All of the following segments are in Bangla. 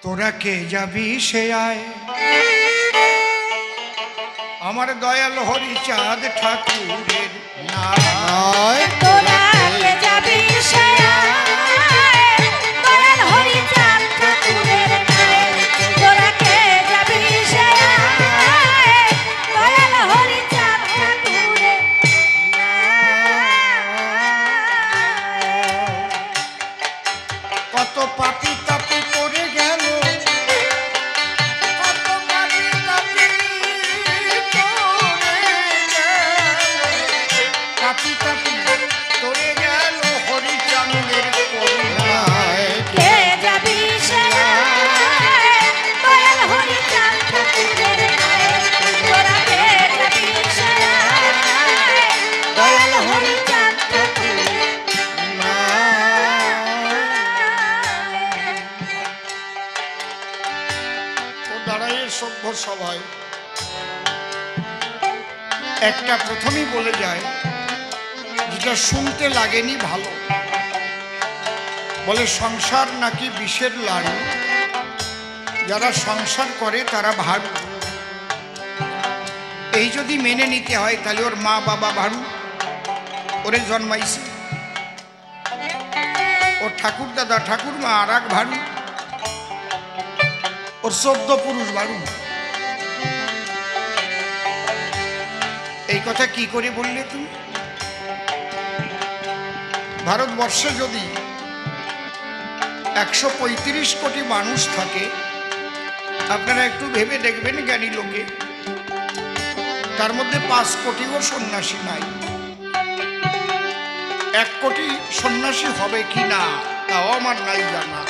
তোরা কে যাবি সে আয়, আমার দয়াল হরিচাঁদ ঠাকুরের নায়। তোরা কে যাবি সে আয়, দয়াল হরিচাঁদ ঠাকুরের নায়। তোরা কে যাবি সে আয়, দয়াল হরিচাঁদ ঠাকুরের নায়। কত পাপি তাপি করে গেল, কত পাপি তাপি করে গেল, পাপি তাপি করে গেল হরিচাঁদের করুণায়। কে যাবি সে আয়, দয়াল হরিচাঁদ ঠাকুরের নায়। তোরা কে যাবি সে আয়, দয়াল হরিচাঁদ ঠাকুরের ও দাঁড়ায় সভ্য সভায় একটা প্রথমেই বলে যায়, যেটা শুনতে লাগেনি ভালো, বলে সংসার নাকি বিষের লাড়ু, যারা সংসার করে তারা ভাড়ু। এই যদি মেনে নিতে হয় তাহলে ওর মা বাবা ভাড়ু, ওরে জন্মাইছে, ওর ঠাকুর দাদা ঠাকুর মা আর এক ভাড়ু, ওর 14 পুরুষ ভাড়ু। এই কথা কি করে বললে তুমি? ভারতবর্ষে যদি 135 কোটি মানুষ থাকে, আপনারা একটু ভেবে দেখবেন জ্ঞানী লোকে, তার মধ্যে 5 কোটিও সন্ন্যাসী নাই। 1 কোটি সন্ন্যাসী হবে কি না তাও আমার নাই জানা।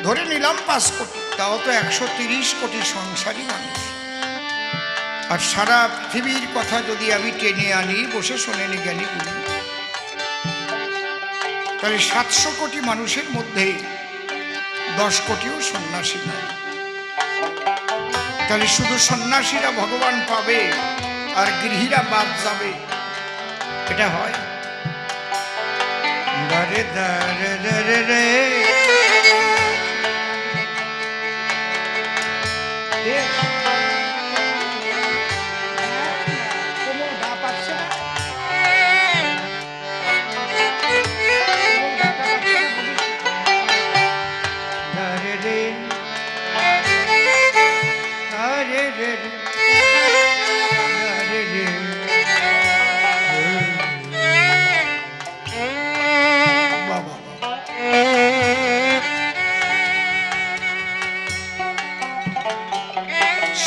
ধরে নিলাম 5 কোটি, তাও তো 130 কোটি সংসারী মানুষ। আর সারা পৃথিবীর কথা যদি আমি টেনে আনি, বসে শোনেনি জ্ঞানী গুলি, তাহলে 700 কোটি মানুষের মধ্যে 10 কোটিও সন্ন্যাসী নাই। তাহলে শুধু সন্ন্যাসীরা ভগবান পাবে আর গৃহীরা বাদ যাবে, এটা হয়? দারে দারে দারে রে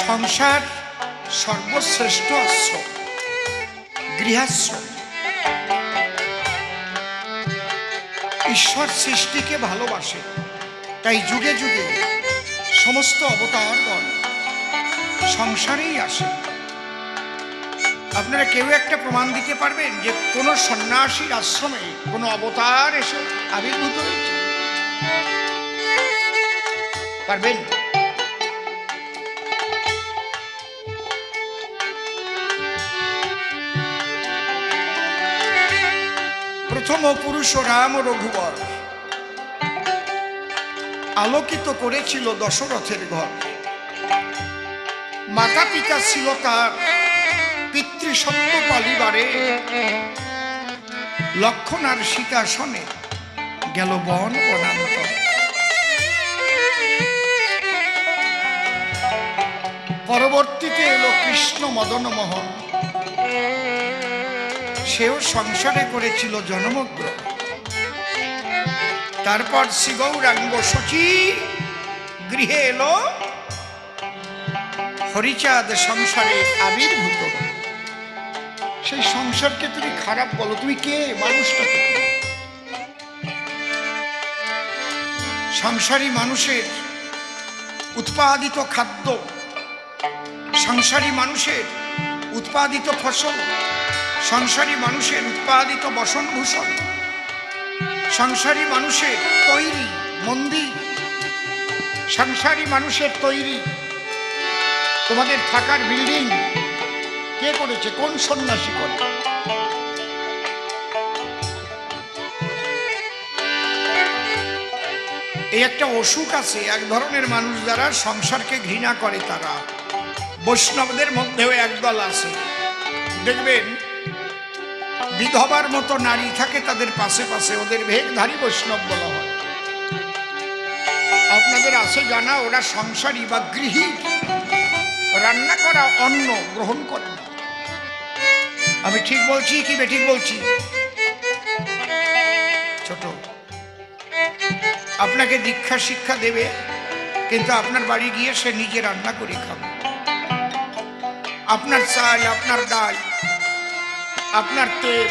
সংসার সর্বশ্রেষ্ঠ আশ্রম, গৃহাশ্রম। ঈশ্বর সৃষ্টিকে ভালোবাসে, তাই যুগে যুগে সমস্ত অবতারগণ সংসারেই আসে। আপনারা কেউ একটা প্রমাণ দিতে পারবেন যে কোন সন্ন্যাসীর আশ্রমে কোন অবতার এসে আবির্ভূত হয়েছে? পারবেন? প্রথম পুরুষ রাম রঘুবর আলোকিত করেছিল দশরথের ঘর। মাতা পিতা ছিল তার পিতৃসত্য পালিবারে, লক্ষ্মণ আর সীতা শোনে গেল বন বনান্তর। পরবর্তীতে এলো কৃষ্ণ মদন মোহন, সেও সংসারে করেছিল জন্মগ্রহণ। তারপর শ্রী গৌরাঙ্গ শচী গৃহে এলো, হরিচাঁদ সংসারে আবির্ভূত। সেই সংসারকে তুমি খারাপ বলো? তুমি কে? মানুষটা কে? সংসারী মানুষের উৎপাদিত খাদ্য, সংসারী মানুষের উৎপাদিত ফসল, সংসারী মানুষের উৎপাদিত বসনভূষণ, সংসারী মানুষের তৈরি মন্দির, সংসারী মানুষের তৈরি তোমাদের থাকার বিল্ডিং কে করেছে? কোন সন্ন্যাসী করে? এই একটা অসুখ আছে, এক ধরনের মানুষ যারা সংসারকে ঘৃণা করে, তারা বৈষ্ণবদের মধ্যেও একদল আছে। দেখবেন বিধবার মতো নারী থাকে তাদের পাশে পাশে, ওদের ভেগধারী বৈষ্ণব বলা হয়। আপনাদের আছে জানা, ওরা সংসারী বা গৃহী, রান্না করা অন্ন গ্রহণ করে না। আমি ঠিক বলছি কি বেঠিক বলছি? ছোট আপনাকে দীক্ষা শিক্ষা দেবে, কিন্তু আপনার বাড়ি গিয়ে সে নিজে রান্না করে খাবে। আপনার চাল, আপনার ডাল, আপনার তেল,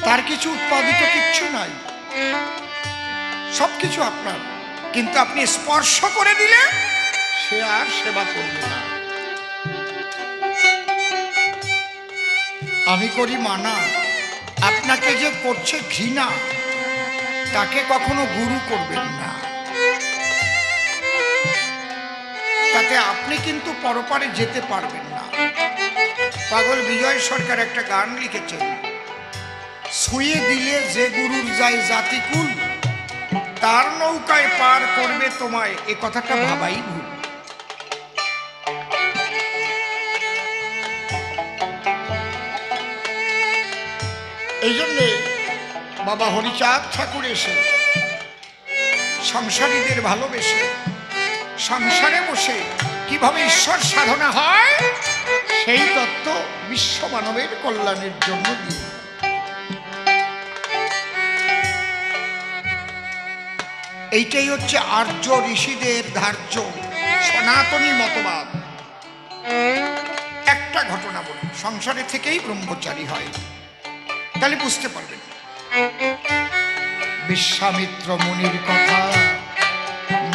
তার কিছু উৎপাদিত কিচ্ছু নাই, সবকিছু আপনার, কিন্তু আপনি স্পর্শ করে দিলে সে আর সেবা করবে না। আমি করি মানা, আপনাকে যে করছে ঘৃণা, তাকে কখনো গুরু করবেন না। তাতে আপনি কিন্তু পরপারে যেতে পারবেন না। পাগল বিজয় সরকার একটা গান লিখেছেন, ছুঁয়ে দিলে যে গুরুর যায় জাতিকুল, তার নৌকায় পার করবে তোমায়, এ কথাটা ভাবাই ভুল। এই জন্যে বাবা হরিচাঁদ ঠাকুর এসে সংসারীদের ভালোবেসে সংসারে বসে কিভাবে ঈশ্বর সাধনা হয় সেই তত্ত্ব বিশ্ব মানবের কল্যাণের জন্য দিয়ে। এইটাই হচ্ছে আর্য ঋষিদের ধার্য সনাতনী মতবাদ। একটা ঘটনা বলি, সংসারে থেকেই ব্রহ্মচারী হয়, তাহলে বুঝতে পারবেন। বিশ্বামিত্র মুনির কথা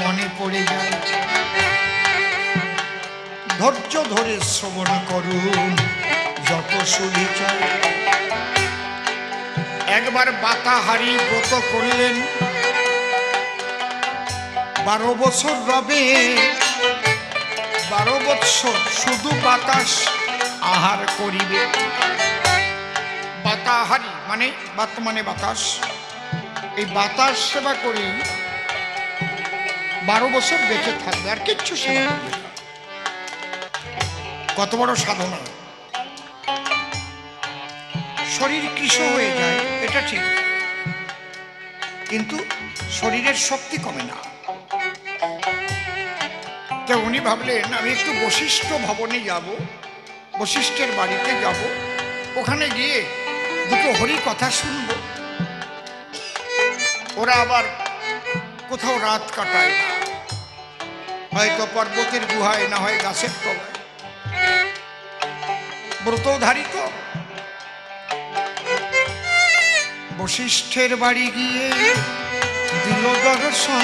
মনে পড়ে যায়, ধৈর্য ধরে শ্রবণ করুন যত সুবিচার। একবার বাতাহারি ব্রত করলেন, 12 বছর রবে, 12 বৎসর শুধু বাতাস আহার করিবে। বাতাহারি মানে বাতাস, এই বাতাস সেবা করি 12 বছর বেঁচে থাকবে, আর কিচ্ছু সেবা করবে না। কত বড় সাধনা! শরীর কৃশ হয়ে যায়, এটা ঠিক, কিন্তু শরীরের শক্তি কমে না। তো উনি ভাবলেন আমি একটু বশিষ্ঠ ভবনে যাব, বশিষ্ঠের বাড়িতে যাব, ওখানে গিয়ে দুটো হরি কথা শুনবো। ওরা আবার কোথাও রাত কাটায় না, হয়তো পর্বতের গুহায়, না হয় গাছের তলায়, ব্রতধারিত। বশিষ্ঠের বাড়ি গিয়ে দিল দর্শন।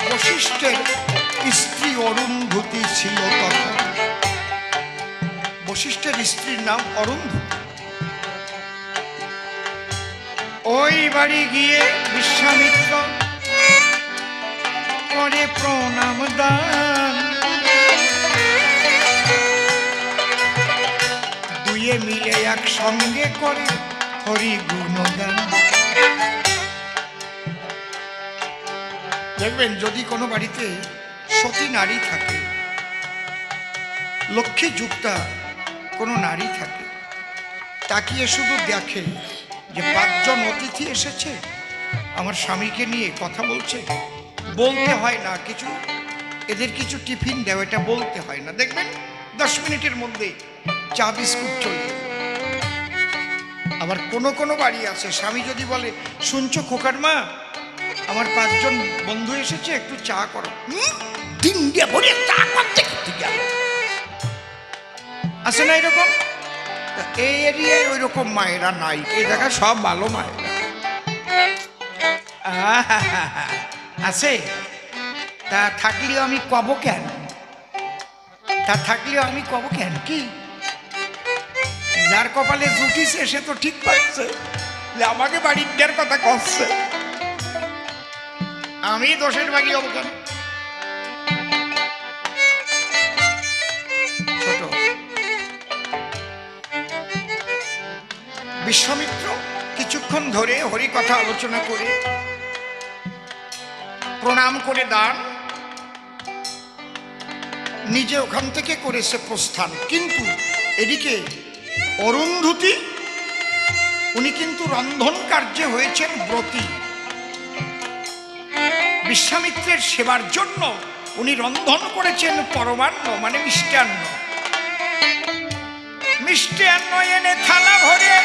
বশিষ্ঠের স্ত্রী অরুন্ধতী ছিল তখন। বশিষ্ঠের স্ত্রীর নাম অরুন্ধতী। ওই বাড়ি গিয়ে বিশ্বামিত্র করে প্রণাম দান, দুয়ে মিলে একসঙ্গে করে হরি গুণগান। দেখবেন যদি কোনো বাড়িতে সতী নারী থাকে, লক্ষ্মী যুক্তা কোনো নারী থাকে, তাকিয়ে শুধু দেখে যে 5 জন অতিথি এসেছে, আমার স্বামীকে নিয়ে কথা বলছে, বলতে হয় না কিছু, এদের কিছু টিফিন দেও, এটা বলতে হয় না। দেখবেন 10 মিনিটের মধ্যে চা বিস্কুট চলে। আবার কোনো বাড়ি আছে, স্বামী যদি বলে শুনছো খোকার মা, আমার 5 জন বন্ধু এসেছে, একটু চা করো, দিন দিয়ে ভরে চা করতে গেল। আছে না এরকম? এই এরিয়ায় ওই রকম মায়েরা নাই, এই জায়গায় সব ভালো মায়েরা আছে। তা থাকলেও আমি কব কেন, কি যার কপালে জুটিছে সে তো ঠিক পাচ্ছে যে আমাকে বাড়ির দেওয়ার কথা করছে, আমি দোষের বাকি হব কেন? ছোট বিশ্বামিত্র কিছুক্ষণ ধরে হরি কথা আলোচনা করে প্রণাম করে দান নিজে ওখান থেকে করেছে প্রস্থান। কিন্তু এদিকে অরুন্ধতী উনি কিন্তু রন্ধন কার্যে হয়েছেন ব্রতী। বিশ্বামিত্রের সেবার জন্য উনি রন্ধন করেছেন পরমান্ন মানে মিষ্টান্ন। মিষ্টান্ন এনে থালা ভরে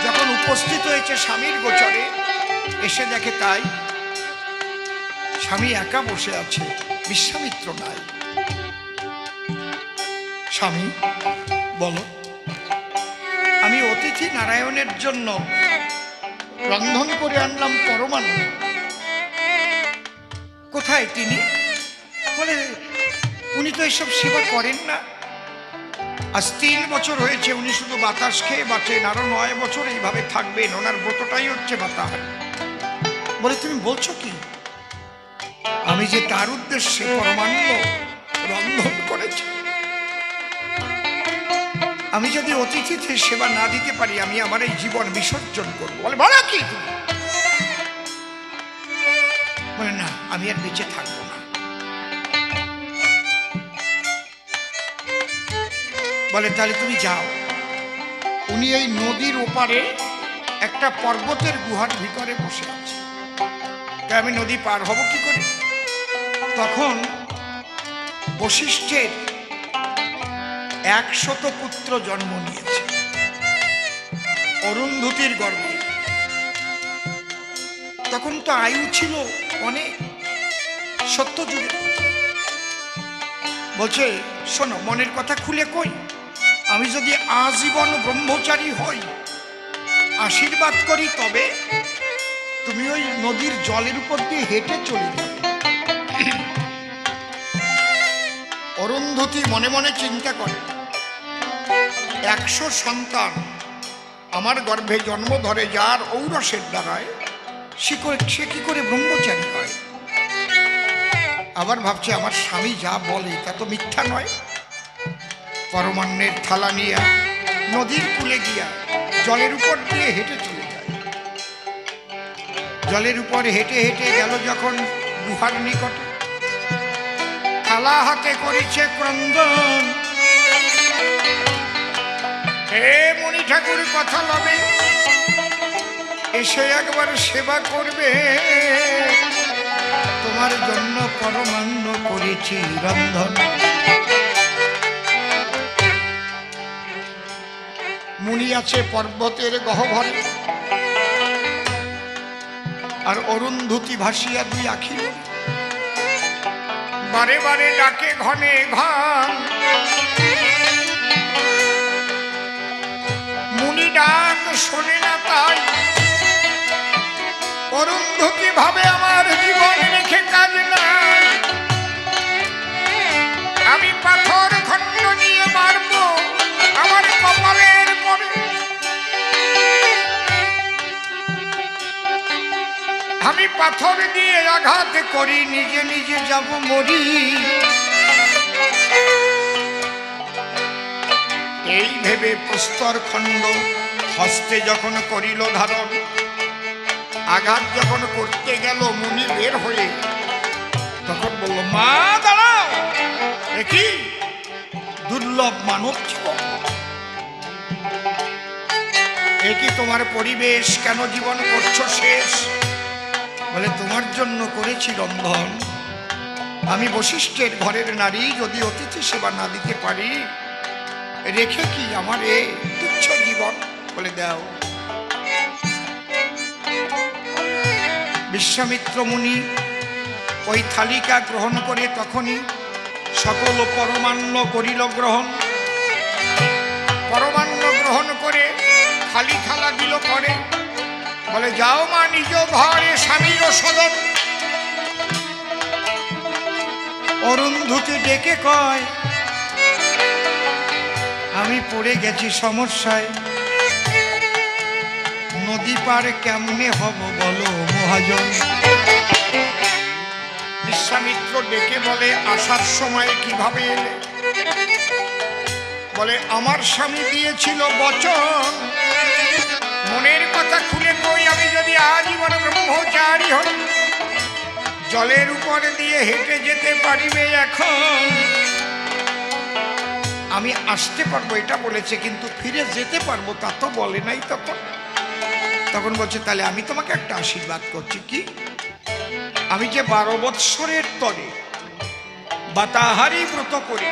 যখন উপস্থিত হয়েছে স্বামীর গোচরে, এসে দেখে তাই স্বামী একা বসে আছে, বিশ্বামিত্র নাই। স্বামী বলো, আমি অতিথি নারায়ণের জন্য রন্ধন করে আনলাম পরমান্ন, কোথায় তিনি? বলে উনি তো এসব সেবা করেন না। আজ 3 বছর হয়েছে উনি শুধু বাতাস খেয়ে বাঁচেন, আরো 9 বছর এইভাবে থাকবেন, ওনার ব্রতটাই হচ্ছে বাতাস। বলে তুমি বলছো কি? আমি যে তার উদ্দেশ্যে পরমান্ন রন্ধন করেছি, আমি যদি অতিথিদের সেবা না দিতে পারি আমি আমার এই জীবন বিসর্জন করবো। বলে বলো কি তুমি? বলে না, আমি আর বেঁচে থাকবো না। বলে তাহলে তুমি যাও। উনি এই নদীর ওপারে একটা পর্বতের গুহার ভিতরে বসে আছে। আমি নদী পার হব কি করে? তখন বশিষ্ঠের 100 পুত্র জন্ম নিয়েছে অরুন্ধতির গর্ভে। তখন তো আয়ু ছিল অনেক, সত্যযুগের। বলছে শোনো, মনের কথা খুলে কই, আমি যদি আজীবন ব্রহ্মচারী হই, আশীর্বাদ করি, তবে তুমি ওই নদীর জলের উপর দিয়ে হেঁটে চলে যাবে। অরুন্ধতী মনে মনে চিন্তা করে, 100 সন্তান আমার গর্ভে জন্ম ধরে, যার ঔরসের দ্বারায় সে কি করে ব্রহ্মচারী হয়? আবার ভাবছে আমার স্বামী যা বলে তা তো মিথ্যা নয়। পরমান্নের থালা নিয়ে নদীর কূলে গিয়া জলের উপর দিয়ে হেঁটে চলে যায়। জলের উপর হেঁটে হেঁটে গেল যখন গুহার নিকটে, থালা হাতে করেছে ক্রন্দন। হে মণি ঠাকুর কথা লবে, এসে একবার সেবা করবে, তোমার জন্য পরমান্ন করেছি রন্ধন। মুনি আছে পর্বতের গহ্বরে, আর অরুন্ধতী ভাসিয়া 2 আখি, বারে বারে ডাকে ঘনে ঘন। মুনি ডাক শোনে না, তাই অরুন্ধতী ভাবে আমার জীবন রেখে কাজ নাই, আমি পাথর খণ্ড নিয়ে মারব আমার কপালের পরে। আমি পাথর দিয়ে আঘাত করি, নিজে নিজে যাব মরি। এই ভেবে প্রস্তর খণ্ড হস্তে যখন করিল ধারণ, আঘাত যখন করতে গেল মুনি বের হয়ে, তখন বলল মা দাঁড়াও, দেখি দুর্লভ মানব জীবন, একই তোমার পরিবেশ, কেন জীবন করছো শেষ? বলে তোমার জন্য করেছি রন্ধন। আমি বশিষ্ঠের ঘরের নারী, যদি অতিথি সেবা না দিতে পারি, রেখে কি আমার এ তুচ্ছ জীবন? বলে দাও। বিশ্বামিত্র মুনি ওই থালিকা গ্রহণ করে তখনই সকল পরমান্ন করিল গ্রহণ। পরমান্ন গ্রহণ করে খালি থালা দিল করে, বলে যাও মা নিজ ঘরে স্বামীর সদন। অরুন্ধতী ডেকে কয়, আমি পড়ে গেছি সমস্যায়, নদী পার কেমনে হব বলো মহাজন। বিশ্বামিত্র ডেকে বলে আসার সময় কিভাবে এলে? বলে আমার স্বামী দিয়েছিল বচন, মনের কথা খুলে কই, আমি যদি আজীবন ব্রহ্মচারী হই, জলের উপরে দিয়ে হেঁটে যেতে পারিবে এখন, আমি আসতে পারবো এটা বলেছে, কিন্তু ফিরে যেতে পারবো তা তো বলে নাই। তখন বলছে তাহলে আমি তোমাকে একটা আশীর্বাদ করছি, কি, আমি যে 12 বৎসরের তরে বাতাহারি ব্রত করে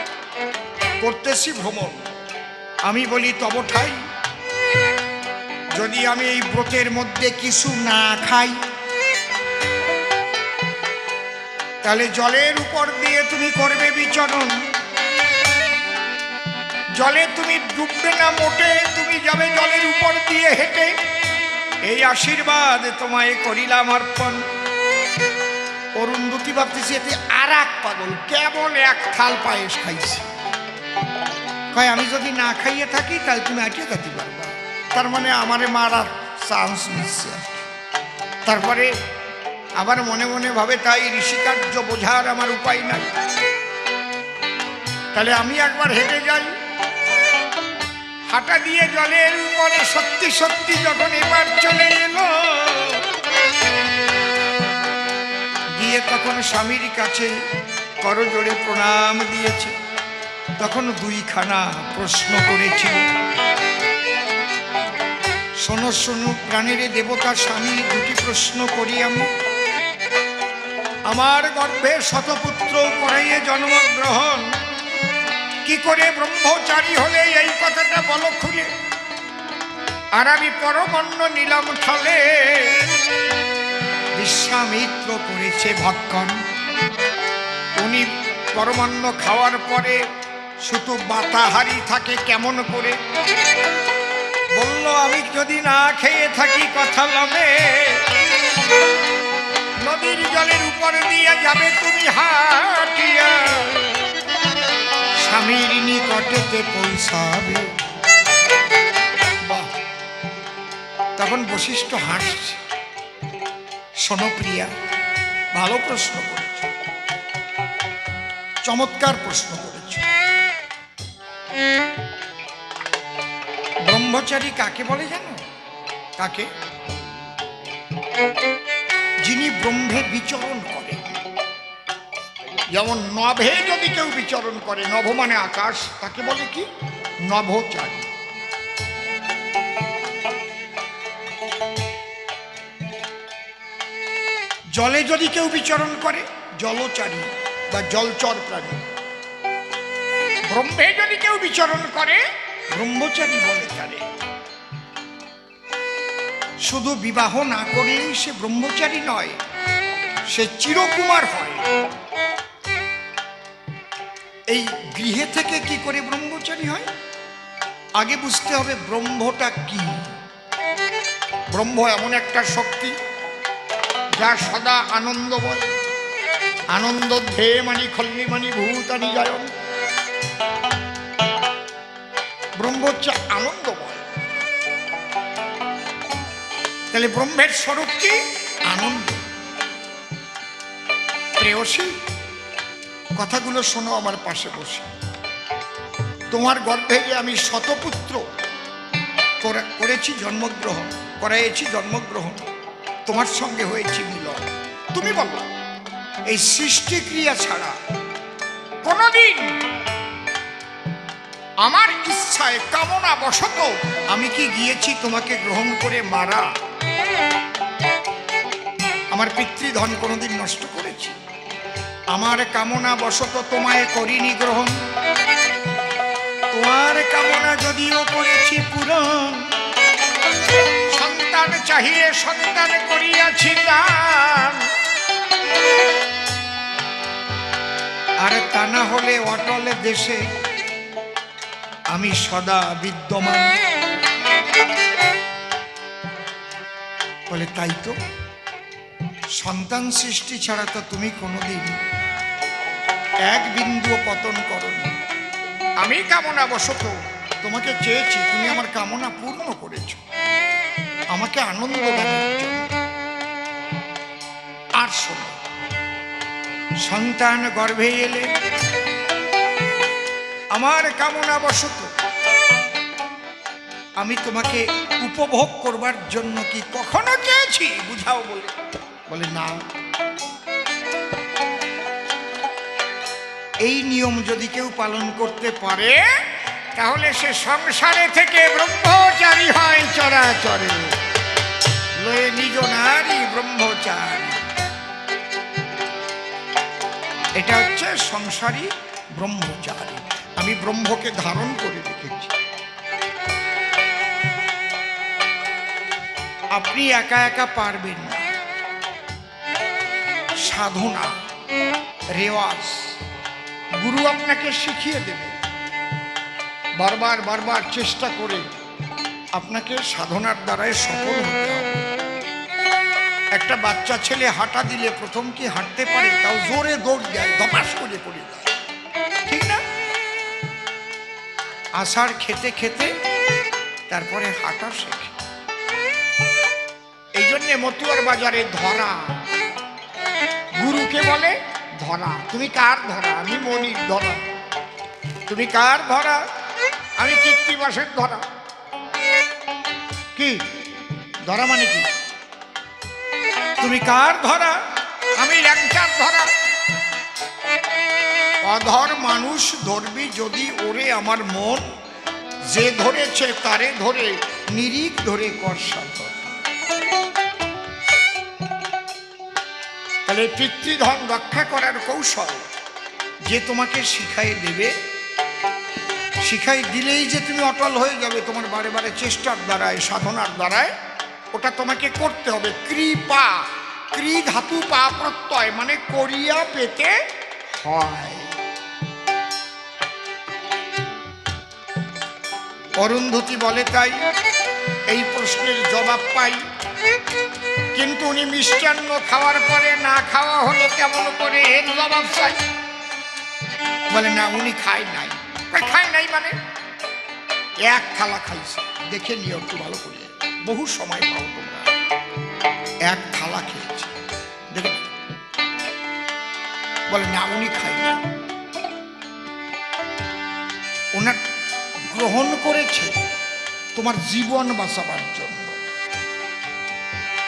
করতেছি ভ্রমণ, আমি বলি তব ঠাই যদি আমি এই ব্রতের মধ্যে কিছু না খাই, তাহলে জলের উপর দিয়ে তুমি করবে বিচরণ, জলে তুমি ডুববে না মোটে, তুমি যাবে জলের উপর দিয়ে হেঁটে, এই আশীর্বাদ তোমায় করিলাম অর্পণ। অরুন্ধতী ভাবতেছি এতে আর এক পাগল, কেবল এক থাল পায়েস খাইছে, কয় আমি যদি না খাইয়ে থাকি তাহলে তুমি আটকে যেতে পারবা, তার মানে আমারে মারার চান্স নিচ্ছে। তারপরে আবার মনে মনে ভাবে তাই ঋষিকার্য বোঝার আমার উপায় নাই, তাহলে আমি একবার হেঁটে যাই। হাঁটা দিয়ে জলের উপরে সত্যি সত্যি যখন এবার চলে এলো, গিয়ে তখন স্বামীর কাছে করজোড়ে প্রণাম দিয়েছে, তখন 2খানা প্রশ্ন করেছিল, শোনো শোনো প্রাণের দেবতা স্বামী, 2টি প্রশ্ন করি আমি, আমার গর্ভে শতপুত্র করাইয়ে জন্মগ্রহণ, কি করে ব্রহ্মচারী হলে এই কথাটা বলো খুলে, আর আমি পরমন্ন নিলাম ছলে, বিশ্বামিত্র করেছে ভক্ষণ, উনি পরমান্ন খাওয়ার পরে শুধু বাতাহারি থাকে কেমন করে, বলল আমি যদি না খেয়ে থাকি কথা লমে, নদীর জলের উপর দিয়ে যাবে তুমি হাঁটিয়া, স্বামীর নিকটেতে পৌঁছাবে। বাহ, তখন বশিষ্ঠ হাসছে, শোনো প্রিয়া, ভালো প্রশ্ন করেছ, চমৎকার প্রশ্ন করেছ। ব্রহ্মচারী কাকে বলে জানো? কাকে? যিনি ব্রহ্মে বিচরণ করে। যেমন নভে যদি কেউ বিচরণ করে, নভ মানে আকাশ, তাকে বলে কি? নভোচারী। জলে যদি কেউ বিচরণ করে, জলচারী বা জলচর প্রাণী। ব্রহ্মে যদি কেউ বিচরণ করে, ব্রহ্মচারী বলে তারে। শুধু বিবাহ না করলেই সে ব্রহ্মচারী নয়, সে চিরকুমার হয়। এই গৃহে থেকে কি করে ব্রহ্মচারী হয়? আগে বুঝতে হবে ব্রহ্মটা কি। ব্রহ্ম এমন একটা শক্তি যা সদা আনন্দ বলে, আনন্দ ধে মানি খল্লি মানি ভূতানি গায়ন। ব্রহ্ম হচ্ছে আনন্দময়। তাহলে ব্রহ্মের স্বরূপ কি? আনন্দ। প্রেয়সী, কথাগুলো শোনো আমার পাশে বসে। তোমার গর্ভে যে আমি শতপুত্র করেছি জন্মগ্রহণ, করাইছি জন্মগ্রহণ, তোমার সঙ্গে হয়েছি মিলন। তুমি বলো, এই সৃষ্টি ক্রিয়া ছাড়া কোনদিন আমার ইচ্ছায় কামনা বশত আমি কি গিয়েছি তোমাকে গ্রহণ করে মারা? আমার পিতৃধন কোনদিন নষ্ট করেছি? আমার কামনা বশত তোমায় করিনি গ্রহণ। তোমার কামনা যদিও করেছি পূরণ, সন্তান চাহিয়ে সন্তান করিয়াছি দান। আর তা না হলে অটল দেশে আমি সদা বিদ্যমান। বলে তাই তো, সন্তান সৃষ্টি ছাড়া তো তুমি কোনোদিন এক বিন্দু পতন করনি। আমি কামনা বশত তোমাকে চেয়েছি, তুমি আমার কামনা পূর্ণ করেছ, আমাকে আনন্দ দানের জন্য। আর শোনো, সন্তান গর্ভে এলে আমার কামনা বশত আমি তোমাকে উপভোগ করবার জন্য কি কখনো চেয়েছি? বুঝাও বলে। বলে না। এই নিয়ম যদি কেউ পালন করতে পারে তাহলে সে সংসারে থেকে ব্রহ্মচারী হয় চরাচরে। লয়ে নিজ নারী ব্রহ্মচারী। এটা হচ্ছে সংসারী ব্রহ্মচারী। আমি ব্রহ্মকে ধারণ করে রেখেছি। আপনি একা একা পারবেন না। সাধনা, রেওয়াজ, গুরু আপনাকে শিখিয়ে দেবে। বারবার বারবার চেষ্টা করে আপনাকে সাধনার দ্বারাই সফল হতে হবে। একটা বাচ্চা ছেলে হাঁটা দিলে প্রথম কি হাঁটতে পারে? তাও জোরে দৌড় দেয়, ধপাস করে পড়ে যায়, ঠিক না? আষাঢ় খেতে খেতে তারপরে হাঁটা শেখে। এই জন্যে মতুয়ার বাজারে ধরা, গুরুকে বলে ধরা। তুমি কার ধরা? আমি মনির ধরা। তুমি কার ধরা? আমি কৃত্তিবাসের ধরা। কি ধরা মানে কি? তুমি কার ধরা? আমি ল্যাংচার ধরা। অধর মানুষ ধরবি যদি ওরে আমার মন, যে ধরেছে তারে ধরে নিরিখ ধরে কর সাধন। তাহলে পিতৃধন রক্ষা করার কৌশল যে তোমাকে শিখাই দেবে, শিখাই দিলেই যে তুমি অটল হয়ে যাবে তোমার বারে বারে চেষ্টার দ্বারায়, সাধনার দ্বারায়, ওটা তোমাকে করতে হবে। কৃপা, ক্রি ধাতু পা প্রত্যয়, মানে করিয়া পেতে হয়। অরুন্ধতী বলে তাই এই প্রশ্নের জবাব পাই, কিন্তু উনি মিষ্টান্ন খাওয়ার পরে না খাওয়া হলো কেমন করে, এর জবাব চাই। বলে না, উনি খায় নাই। খায় নাই মানে এক থালা খাইছে। দেখে নিও একটু ভালো করে, বহু সময় পাও তোমরা। এক থালা খেয়েছে, দেখে। বলে না, উনি খায় না। ওনার গ্রহণ করেছে তোমার জীবন বাঁচাবার জন্য।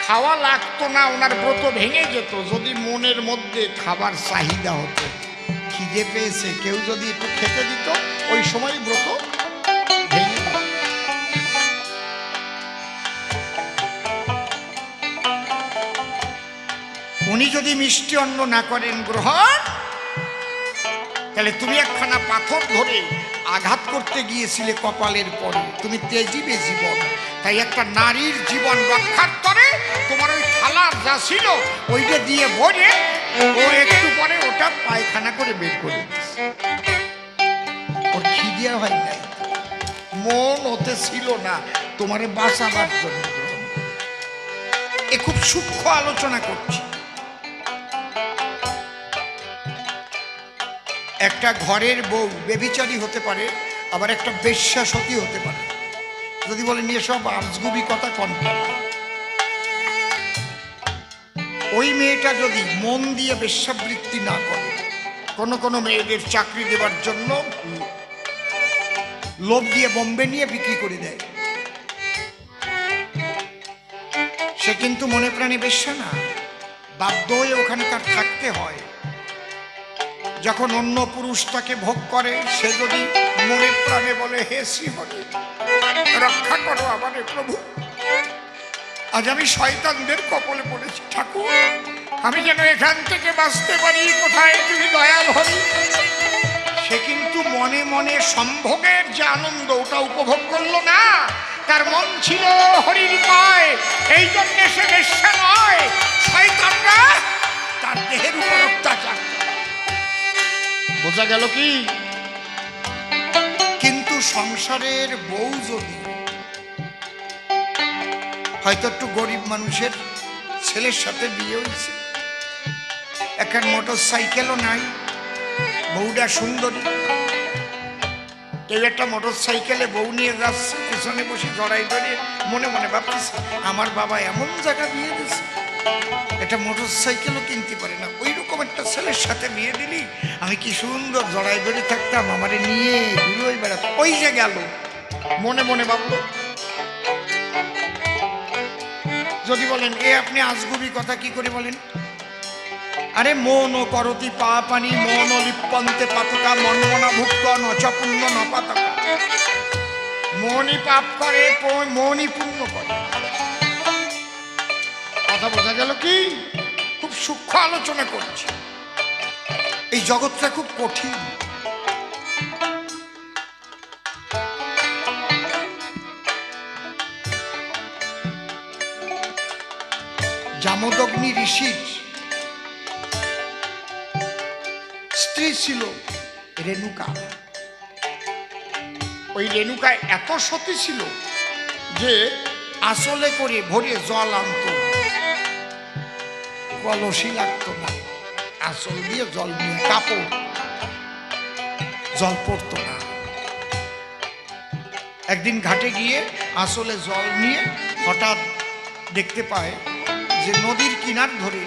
খাওয়া লাগতো না, ওনার ব্রত ভেঙে যেত যদি মনের মধ্যে খাবার চাহিদা হতো। খিদে পেয়েছে, কেউ যদি একটু খেতে দিত, ওই সময় ব্রত ভেঙে যেত। উনি যদি মিষ্টি অন্ন না করেন গ্রহণ, তাহলে তুমি একখানা পাথর ধরে আঘাত করতে গিয়েছিলে কপালের পরে, তুমি তেজিবে জীবন। তাই একটা নারীর জীবন রক্ষার তরে তোমার ওই থালা যা ছিল ওইটা দিয়ে ভরে ও একটু পরে ওটা পায়খানা করে বের করে দিয়েছে। ওর খিদে হয় নাই, মন ওতে ছিল না, তোমারে বাঁচাবার জন্য গ্রহণ করে। এ খুব সূক্ষ্ম আলোচনা করছি। একটা ঘরের বউ বেবিচারী হতে পারে, আবার একটা বেশ্যা সতী হতে পারে। যদি বলেন এসব আজগুবি কথা কনটা, ওই মেয়েটা যদি মন দিয়ে বেশ্যাবৃত্তি না করে, কোনো কোনো মেয়েদের চাকরি দেবার জন্য লোভ দিয়ে বোম্বে নিয়ে বিক্রি করে দেয়, সে কিন্তু মনে প্রাণে বেশ্যা না, বাধ্য হয়ে ওখানে তার থাকতে হয়। যখন অন্য পুরুষ তাকে ভোগ করে, সে যদি মনে প্রাণে বলে হে শ্রীহরি রক্ষা করো আমারে প্রভু, আজ আমি শয়তানদের কপালে পড়েছি, ঠাকুর আমি যেন এখান থেকে বাঁচতে পারি, কোথায় তুমি দয়াল হরি। সে কিন্তু মনে মনে সম্ভোগের যে আনন্দ ওটা উপভোগ করলো না, তার মন ছিল হরির পায়। এই জন্য সে বেশ্যা নয়, শয়তানরা তার দেহের উপর অত্যাচার। বোঝা গেল কি? কিন্তু সংসারের বউ যদি হয়তো একটু গরিব মানুষের ছেলের সাথে বিয়ে হয়েছে, এখন মোটর সাইকেলও নাই, বউটা সুন্দরী, কেউ একটা মোটর সাইকেলে বউ নিয়ে যাচ্ছে, পিছনে বসে জড়াই ধরে মনে মনে ভাবতেছে আমার বাবা এমন জায়গা বিয়ে দিচ্ছে, একটা মোটর সাইকেলও কিনতে পারে না, ওই রকম একটা ছেলের সাথে বিয়ে দিলি আমি কি সুন্দর জড়াই ধরে থাকতাম, আমারে নিয়ে ঘুরে বেড়াতো। ওই যে গেল, মনে মনে ভাবলো যদি বলেন এ আপনি আজগুবি কথা কি করে বলেন? আরে মন ও করতি পাপানি মন ও লিপ্পন্তে পাতকা মনমনা ভুক্ত নচপুণ্য নপাতকা। মনই পাপ করে, মনই পুণ্য করে। কথা বোঝা গেল কি? খুব সূক্ষ্ম আলোচনা করছি। এই জগৎটা খুব কঠিন। জামদগ্নি ঋষির স্ত্রী ছিল রেণুকা। ওই রেণুকা এত সতী ছিল যে আসলে করে ভরে জল আনত, কলসি লাগতো না, আসল দিয়ে জল নিয়ে কাপড়, জল পড়তো না। একদিন ঘাটে গিয়ে আসলে জল নিয়ে হঠাৎ দেখতে পায় যে নদীর কিনার ধরে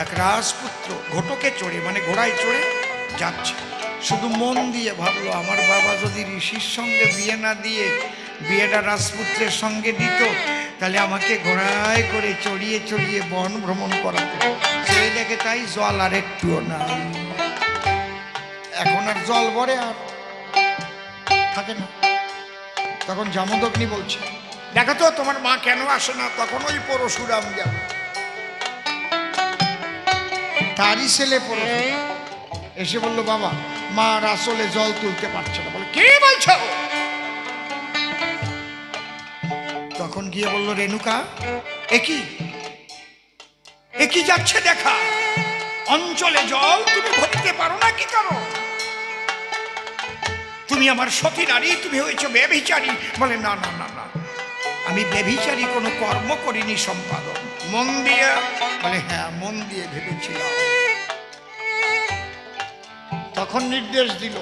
এক রাজপুত্র ঘটকে চড়ে মানে ঘোড়ায় চড়ে যাচ্ছে। শুধু মন দিয়ে ভাবলো আমার বাবা যদি ঋষির সঙ্গে বিয়ে না দিয়ে বিয়েটা রাজপুত্রের সঙ্গে দিত তাহলে আমাকে ঘোড়ায় করে চড়িয়ে চড়িয়ে বন ভ্রমণ করাতো। সে দেখে তাই জল আর একটুও না, এখন আর জল ভরে আর থাকে না। তখন জামদগ্নি বলছে দেখো তো তোমার মা কেন আসে না? তখন ওই পরশুরাম গেল, তারই ছেলে পরশুরাম এসে বললো বাবা মা আর আসলে জল তুলতে পারছে না। বলে কে বলছো? তখন গিয়ে বললো রেণুকা একই যাচ্ছে দেখা, অঞ্চলে জল তুমি ভরতে পারো না কি করো? তুমি আমার সতী নারী, তুমি হয়েছো ব্যভিচারী। বলে না না না না, আমি ব্যভিচারী কোনো কর্ম করিনি সম্পাদন। মন দিয়ে? বলে হ্যাঁ মন দিয়ে ভেবেছিলাম। তখন নির্দেশ দিল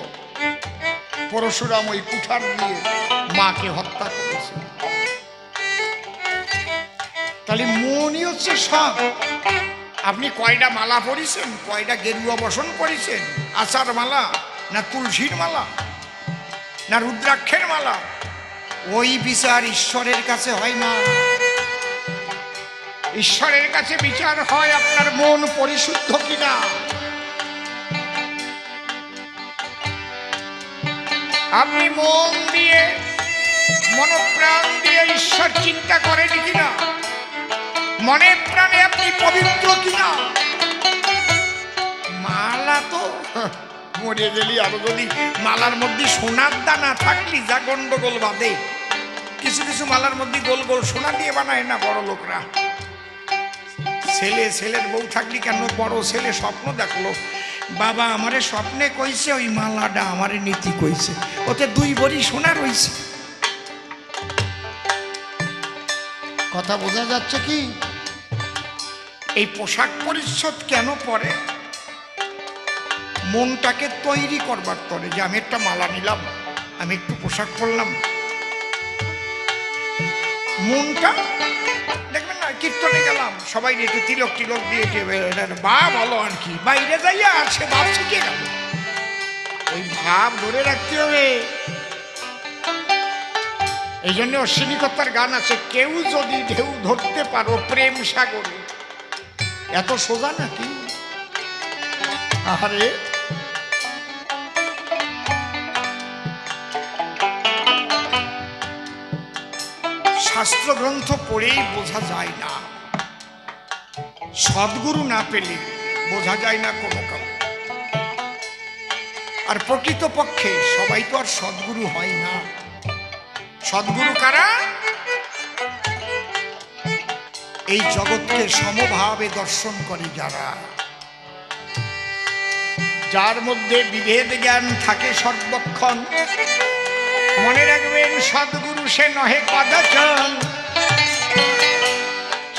পরশুরাম ওই কুঠার দিয়ে মাকে হত্যা করেছে। তাহলে মনই হচ্ছে সব। আপনি কয়টা মালা পরিছেন, কয়টা গেরুয়া বসন পরিছেন, আচার মালা না তুলসীর মালা না রুদ্রাক্ষের মালা, ওই বিচার ঈশ্বরের কাছে হয় না। ঈশ্বরের কাছে বিচার হয় আপনার মন পরিশুদ্ধ কিনা। আপনি মন দিয়ে মনপ্রাণ দিয়ে ঈশ্বর চিন্তা করেন কিনা, মনে প্রাণে আপনি পবিত্র কিনা। মালা তো মরে গেলি, আরো যদি মালার মধ্যে সোনার দানা থাকলি যা গন্ডগোল বাঁধে। কিছু কিছু মালার মধ্যে গোল গোল সোনা দিয়ে বানায় না বড় লোকরা। ছেলের বউ থাকলি কেন, বড় ছেলে স্বপ্ন দেখলো বাবা আমারে স্বপ্নে কইছে ওই মালাটা আমারে নীতি কইছে, ওতে 2 ভরি সোনা রইছে। কথা বোঝা যাচ্ছে কি? এই পোশাক পরিচ্ছদ কেন পরে? মনটাকে তৈরি করবার তরে যে আমি একটা মালা নিলাম, আমি একটু পোশাক পরলাম। মনটা দেখবেন না, কীর্তনে গেলাম সবাই একটু তিলক টিলক দিয়ে বা বলো আর কি, বাইরে যাইয়া আর সে ভাব শিখে গেল। ওই ভাব ধরে রাখতে হবে। এই জন্য অশ্বিনীকর্তার গান আছে, কেউ যদি ঢেউ ধরতে পারো প্রেম সাগরে। এত সোজা নাকি? আরে শাস্ত্র গ্রন্থ পড়েই বোঝা যায় না, সদ্গুরু না পেলে বোঝা যায় না কোনো কাউ। আর প্রকৃতপক্ষে সবাই তো আর সদ্গুরু হয় না। সদ্গুরু কারা? এই জগৎকে সমভাবে দর্শন করে যারা, যার মধ্যে বিভেদ জ্ঞান থাকে সর্বক্ষণ। মনে রাখবেন সদ্গুরু সে নহে কদাচন,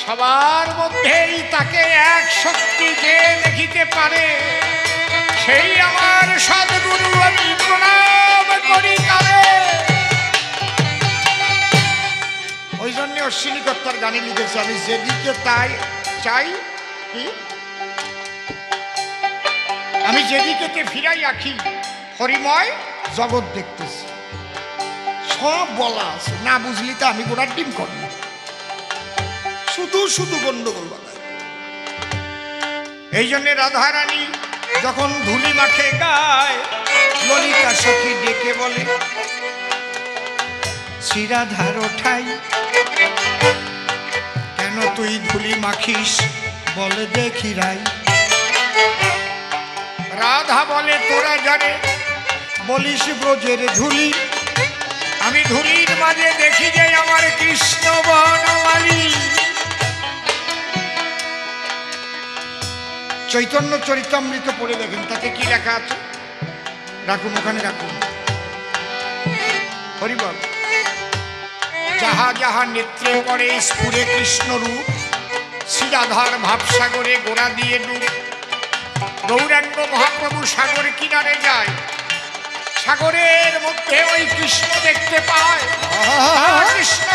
সবার মধ্যেই তাকে এক শক্তি যে দেখিতে পারে, সেই আমার সদ্গুরু আমি প্রণাম করি কারে। ওই জন্য অশ্বিনীকর্তার গানে লিখেছে, আমি যেদিকে তাই চাই কি, আমি যেদিকে ফিরাই আঁকি হরিময় জগৎ দেখতেছি। সব বলা আছে, না বুঝলি তো আমি গোড়ার ডিম করবো, শুধু শুধু গন্ডগোল বানায়। এই জন্যে রাধারানী যখন ধুলি মাখে গায়, ললিতা সখী ডেকে বলে শ্রীরাধার ঠাই কেন তুই ধুলি মাখিস বলে দেখি রাই। রাধা বলে তোরা জানে বলিস ব্রজের ধুলি, আমি ধুলির মাঝে দেখি যে আমার কৃষ্ণ বনমালী। চৈতন্য চরিতামৃত পড়ে দেখেন, তাতে কি লেখা আছে, রাখুন ওখানে রাখুন। হরিবল যাহা যাহা নেত্রে পড়ে স্ফুরে কৃষ্ণ রূপ, শ্রীরাধার ভাবসাগরে গোড়া দিয়ে ডুব। গৌরাঙ্গ মহাপ্রভু সাগর কিনারে যায়, সাগরের মধ্যে ওই কৃষ্ণ দেখতে পায়।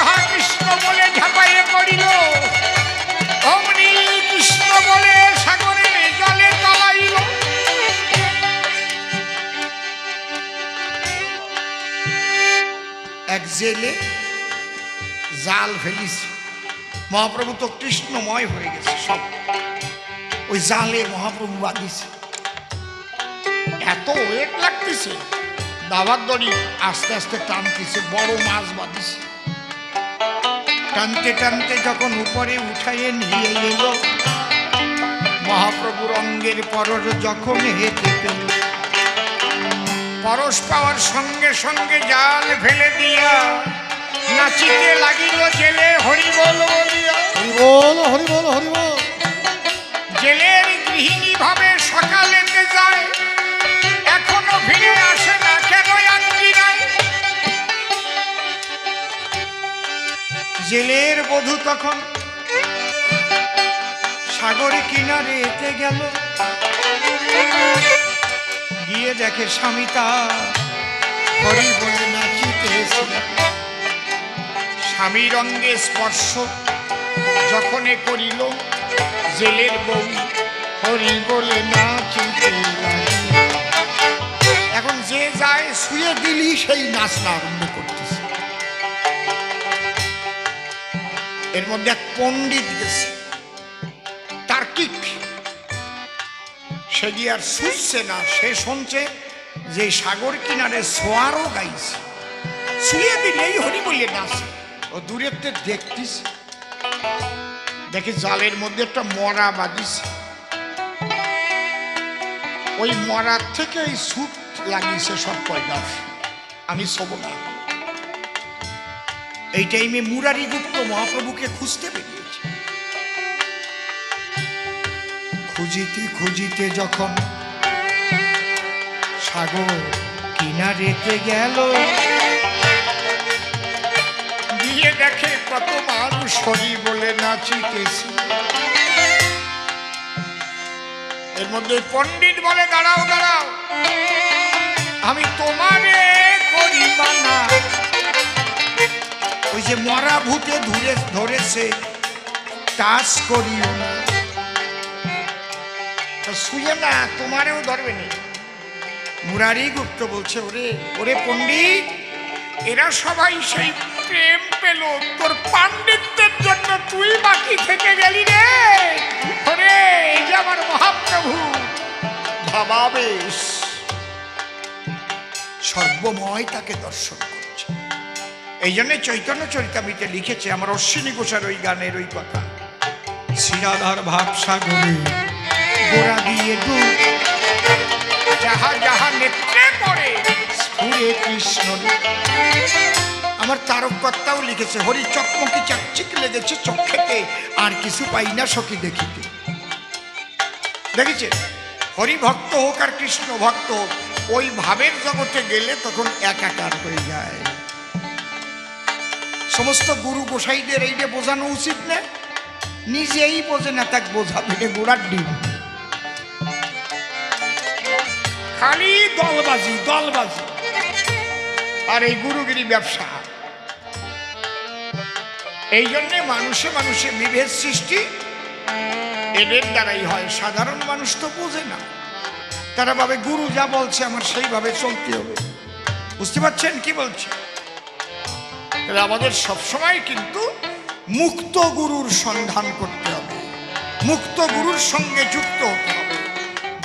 হা কৃষ্ণ বলে ঝাঁপাইয়ে পড়িল, অমনি কৃষ্ণ বলে সাগরে জলে তলাইল। এক জেলে জাল ফেলিছে, মহাপ্রভু তো কৃষ্ণময় হয়ে গেছে সব, ওই জালে মহাপ্রভু বাঁধিছে। এত ওয়েট লাগতেছে, দাবার দড়ি আস্তে আস্তে টানতেছে, বড় মাছ বাঁধিছে। টানতে টানতে যখন উপরে উঠাইয়ে নিয়ে এলো, মহাপ্রভুর অঙ্গের পরশ যখন হেঁটে পেল, পরশ পাওয়ার সঙ্গে সঙ্গে জাল ফেলে দিয়া নাচিতে লাগিল জেলে হরি বল বলিয়া। হরি বল হরি বল হরি বল। জেলের গৃহিণী ভাবে সকালেতে যায়, এখনো ফিরে আসে না কেন আঙ্গি নাই। জেলের বধূ তখন সাগর কিনারে এতে গেল, গিয়ে দেখে স্বামী তার হরি বলে নাচিতেছিল। স্বামীর অঙ্গে স্পর্শ যখনে করিল, জেলের বউ হরি বলে নাচিতে লাগিল। এখন যে যায় শুয়ে দিলি সেই নাচনা আরম্ভ করতেছে। এর মধ্যে এক পণ্ডিত গেছে তার্কিক, সে গিয়ে আর শুনছে না, সে শুনছে যে সাগর কিনারে সোয়ারও গাইছে, শুয়ে দিলেই হরি বলে নাচে। ও দূরের থেকে দেখতিস, দেখে জালের মধ্যে একটা মরা বাঁধিছে, ওই মরার থেকে এই সুট লাগিয়েছে সব কয়টা, আমি শোব না। এই টাইমে মুরারি গুপ্ত মহাপ্রভুকে খুঁজতে বেরিয়েছে। খুঁজিতে খুঁজিতে যখন সাগর কিনারেতে গেল, গিয়ে দেখে কত মানুষ হরি বলে নাচিতেছে। এর মধ্যে পণ্ডিত বলে দাঁড়াও দাঁড়াও, আমি তোমারে করি মানা। ওই যে মরা ভূতে ধরেছে টাচ করিও না, শুয়ে না তোমারেও ধরবে না। মুরারি গুপ্ত বলছে ওরে ওরে পণ্ডিত, এরা সবাই সেই প্রেম পেল তোর পাণ্ডিত্যের জন্য, তুই বাকি থেকে গেলি রে। ওরে এই যে আমার মহাপ্রভু ভাবাবেশ, সর্বময় তাকে দর্শন করছে। এই জন্য চৈতন্য চরিতামৃতে লিখেছে আমার অশ্বিনী ঘোষার ওই গানের ওই কথা, শ্রীরাধার ভাব সাগরে গোড়া দিয়ে ডুব, যাহা যাহা নেত্রে পড়ে স্ফুরে কৃষ্ণ। আমার তারককর্তাও লিখেছে হরি চকমকি চাকচিক লেগেছে চক্ষেতে, আর কিছু পাই না সখী দেখিতে। দেখেছে, হরি ভক্ত হোক আর কৃষ্ণ ভক্ত হোক, ওই ভাবের জগতে গেলে তখন একাকার হয়ে যায়। সমস্ত গুরু গোসাইদের এইটা বোঝানো উচিত না, নিজেই বোঝে না, তাকে বোঝাবে গোড়ার ডিম। খালি দলবাজি দলবাজি আর এই গুরুগিরি ব্যবসা। এই জন্যে মানুষে মানুষে বিভেদ সৃষ্টি এদের দ্বারাই হয়। সাধারণ মানুষ তো বোঝে না, তারা ভাবে গুরু যা বলছে আমার সেইভাবে চলতে হবে। বুঝতে পারছেন কি বলছে? তাহলে আমাদের সবসময় কিন্তু মুক্ত গুরুর সন্ধান করতে হবে, মুক্ত গুরুর সঙ্গে যুক্ত হতে হবে।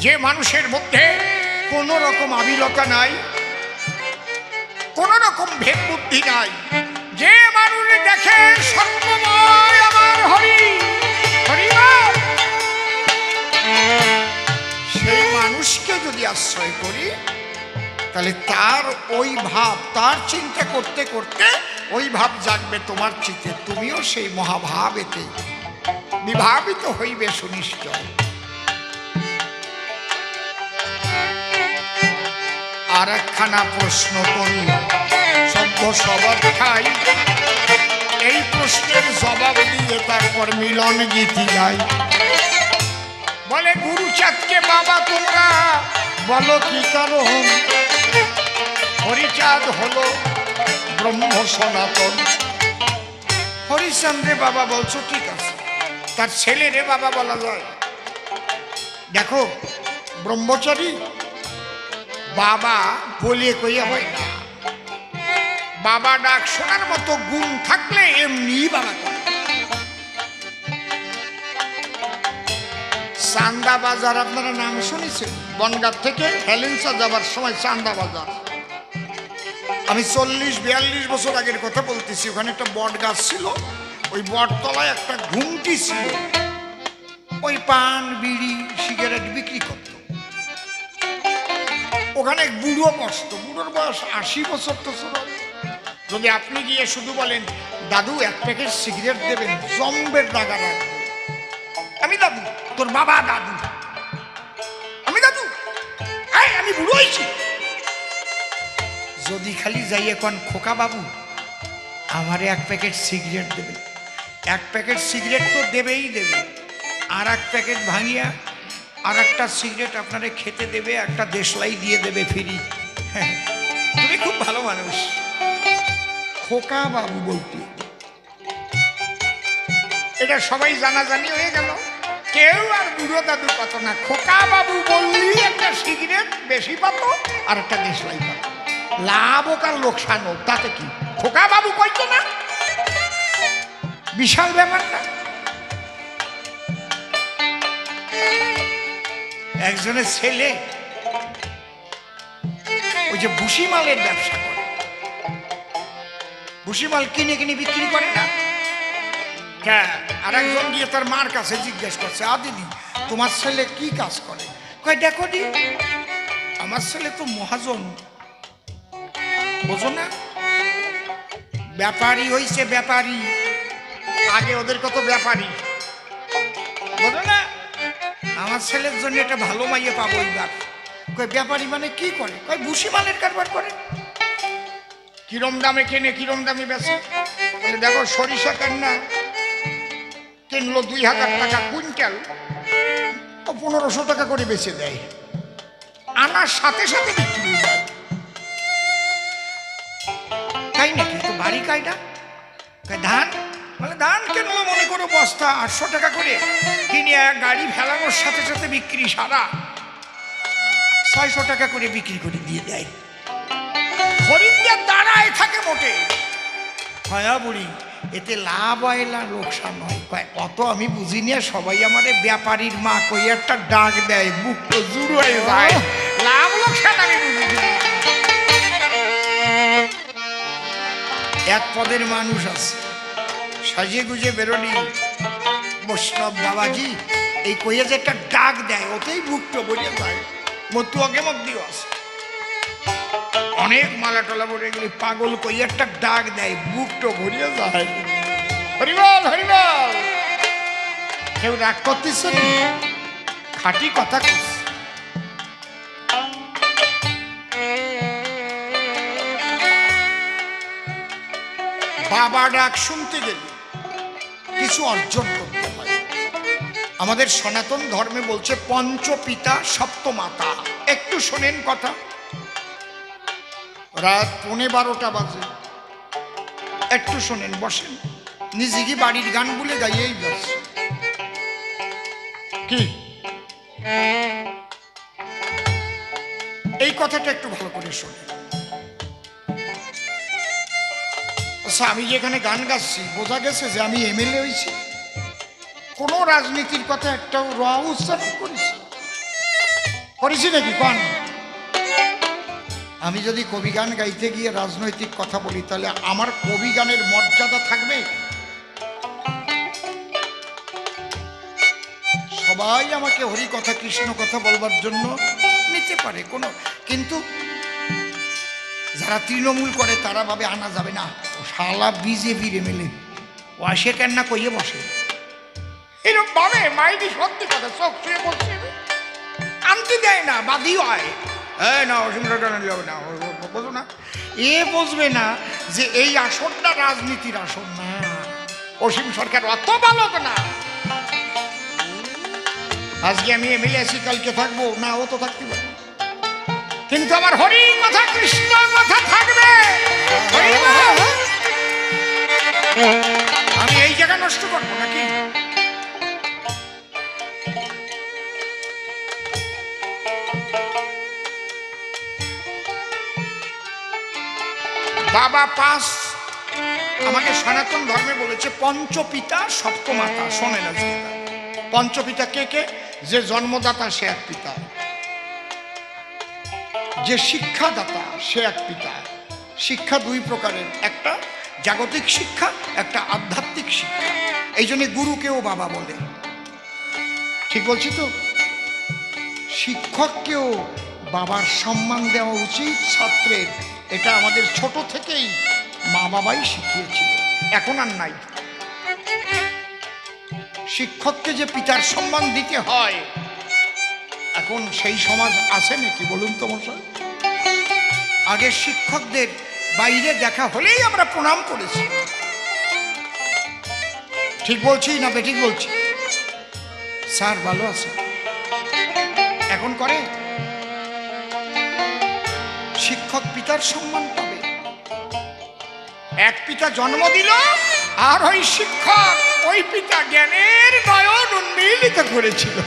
যে মানুষের মধ্যে কোনো রকম আবিলতা নাই, কোনো রকম ভেদ বুদ্ধি নাই, যে মানুষ দেখে সর্বময় আমার হরি হরি বল, সেই মানুষকে যদি আশ্রয় করি তাহলে তার ওই ভাব, তার চিন্তা করতে করতে ওই ভাব জাগবে তোমার চিত্তে, তুমিও সেই মহাভাবেতে বিভাবিত হইবে সুনিশ্চয়। আর একখানা প্রশ্ন করি সভ্য সবার খাই, এই প্রশ্নের জবাব দিয়ে তারপর মিলন গীতি গাই। বলে গুরুচাঁদকে বাবা তোমরা বলো কি কারণ, হরিচাঁদ হলো ব্রহ্ম সনাতন। হরিচন্দ্রে বাবা বলছো ঠিক আছে, তার ছেলেরে বাবা বলা যায়? দেখো ব্রহ্মচারী বাবা বলে কইয়া হয় না, বাবা ডাক শোনার মতো গুণ থাকলে এমনি বাবা করে। চান্দা বাজার আপনারা নাম শুনেছেন? বনগাঁ থেকে হেলেন্সা যাবার সময় চান্দা বাজার, আমি 40-42 বছর আগের কথা বলতেছি। ওখানে একটা বট গাছ ছিল, ওই বটতলায় একটা ঘুমটি ছিল, ওই পান বিড়ি সিগারেট বিক্রি করত। ওখানে এক বুড়ো বসত, বুড়োর বয়স 80 বছর তো ছিল। যদি আপনি গিয়ে শুধু বলেন দাদু 1 প্যাকেট সিগারেট দেবেন, জম্বের দাগা রাখবে। আমি দাদু, তোর বাবা দাদু, আমি দাদু, আমি বুড়ো হয়েছি। যদি খালি যাই এখন খোকা বাবু আমারে 1 প্যাকেট সিগারেট দেবে, 1 প্যাকেট সিগারেট তো দেবেই দেবে, আর 1 প্যাকেট ভাঙিয়া আর একটা সিগারেট আপনারে খেতে দেবে, একটা দেশলাই দিয়ে দেবে ফ্রি। তুমি খুব ভালো মানুষ। খোকা বাবু বলতে এটা সবাই জানাজানি হয়ে গেল, কেউ আর বুড়ো দাদু পাতো না। খোকা বাবু বললি একটা সিগারেট বেশি পাতো আর একটা দেশলাই পাতো, লাভ হোক আর লোকসান হোক তাতে কি, খোকা বাবু কইতো না? বিশাল ব্যাপার না? একজনের ছেলে ওই যে ভুসিমালের ব্যবসা করে, ভুসিমাল কিনে কিনে বিক্রি করে না। আর একজন গিয়ে তার মার কাছে জিজ্ঞেস করছে, দিদি তোমার ছেলে কি কাজ করে? কয় দেখো দি আমার ছেলে তো মহাজন, বোঝো না? ব্যাপারী হইছে ব্যাপারী, আগে ওদের কত ব্যাপারী, বোঝো না? আমার ছেলের জন্য একটা ভালো মাইয়ে পাবো এইবার। কয় ব্যাপারী মানে কি করে? কয় ভুসিমালের কারবার করে। কিরম দামে কেনে, কিরম দামে বেচে? দেখো সরিষা কান্না কিনলো 2000 টাকা কুইন্টাল, ও 1500 টাকা করে বেচে দেয়, আনার সাথে সাথে বিক্রি হয়ে যায়। তাই নাকি? তো বাড়ি কায়দা ধান, মানে ধান কিনলো মনে করো বস্তা 800 টাকা করে, কিনে গাড়ি ফেলানোর সাথে সাথে বিক্রি, সারা 600 টাকা করে বিক্রি করে দিয়ে দেয়। খরিদ্দার দাঁড়ায় থাকে মোটে। হয়া বুড়ি এতে লাভ হয় না লোকসান হয়? অত আমি বুঝি না, সবাই আমাদের ব্যাপারীর মা কই একটা ডাক দেয়, বুক তো জুড় হয়ে যায়। লাভ লোকসান আমি বুঝি না। এক পদের মানুষ আছে, সাজিয়ে গুজে বেরোনি বৈষ্ণব বাবাজি, এই কইয়া যে একটা ডাক দেয়, ওতেই বুকটা ভরিয়ে যায়। মতু আগে মত দিও আছে, অনেক মালা টলা পড়ে গেলে পাগল কইয়া একটা ডাক দেয়, বুকটা ভরিয়ে যায়। হরিবল হরিবল। কেউ রাগ করতেছে না, খাঁটি কথা করছে। বাবা ডাক শুনতে গেলে কিছু অর্জন করতে হয়। আমাদের সনাতন ধর্মে বলছে পঞ্চপিতা সপ্তমাতা। একটু শোনেন কথা। রাত 11:15 বাজে, একটু শোনেন, বসেন। নিজে কি বাড়ির গান বলে গাইয়েই যাচ্ছে কি? এই কথাটা একটু ভালো করে শোনেন। আচ্ছা, আমি যে এখানে গান গাচ্ছি বোঝা গেছে যে আমি এমএলএ হয়েছি? কোনো রাজনীতির কথা একটাও র উচ্চারণ করেছি নাকি কন? আমি যদি কবি গান গাইতে গিয়ে রাজনৈতিক কথা বলি তাহলে আমার কবি গানের মর্যাদা থাকবে? সবাই আমাকে হরি কথা কৃষ্ণ কথা বলবার জন্য নিতে পারে কোনো, কিন্তু যারা তৃণমূল করে তারা ভাবে আনা যাবে না, ও শালা বিজেপির এমএলএ, ও আসে কেন না কইয়ে বসে এরকম ভাবে। মাইদি সত্যি কথা চোখ ছুঁয়ে বলছে, আনতে দেয় না, বাদী হয়। হ্যাঁ না, অসীম সরকার যাবে না, বোঝো না, এ বুঝবে না যে এই আসনটা রাজনীতির আসন না। অসীম সরকার অত ভালো না, আজকে আমি এমএলএ আছি, কালকে থাকবো না, ও তো থাকতে পারে, কিন্তু আমার হরি কথা কৃষ্ণ কথা থাকবে। আমি এই জায়গা নষ্ট করবো নাকি? বাবা পাঁচ আমাকে সনাতন ধর্মে বলেছে পঞ্চপিতা সপ্তমাতা। শোনেন আজকে পঞ্চপিতা কে কে? যে জন্মদাতা সে এক পিতা, যে শিক্ষাদাতা সে এক পিতা। শিক্ষা দুই প্রকারের, একটা জাগতিক শিক্ষা, একটা আধ্যাত্মিক শিক্ষা। এই জন্য গুরুকেও বাবা বলে, ঠিক বলছি তো? শিক্ষককেও বাবার সম্মান দেওয়া উচিত ছাত্রের, এটা আমাদের ছোট থেকেই মা বাবাই শিখিয়েছিল, এখন আর নাই। শিক্ষককে যে পিতার সম্মান দিতে হয়, এখন সেই সমাজ আছে নাকি বলুন তো মশাই? আগে শিক্ষকদের বাইরে দেখা হলেই আমরা প্রণাম করেছি, ঠিক বলছি না বেঠিক বলছি? স্যার ভালো আছে, এখন করে? শিক্ষক পিতার সম্মান পাবে। এক পিতা জন্ম দিল, আর ওই শিক্ষক ওই পিতা জ্ঞানের নয়ন উন্মীলিত করেছিল।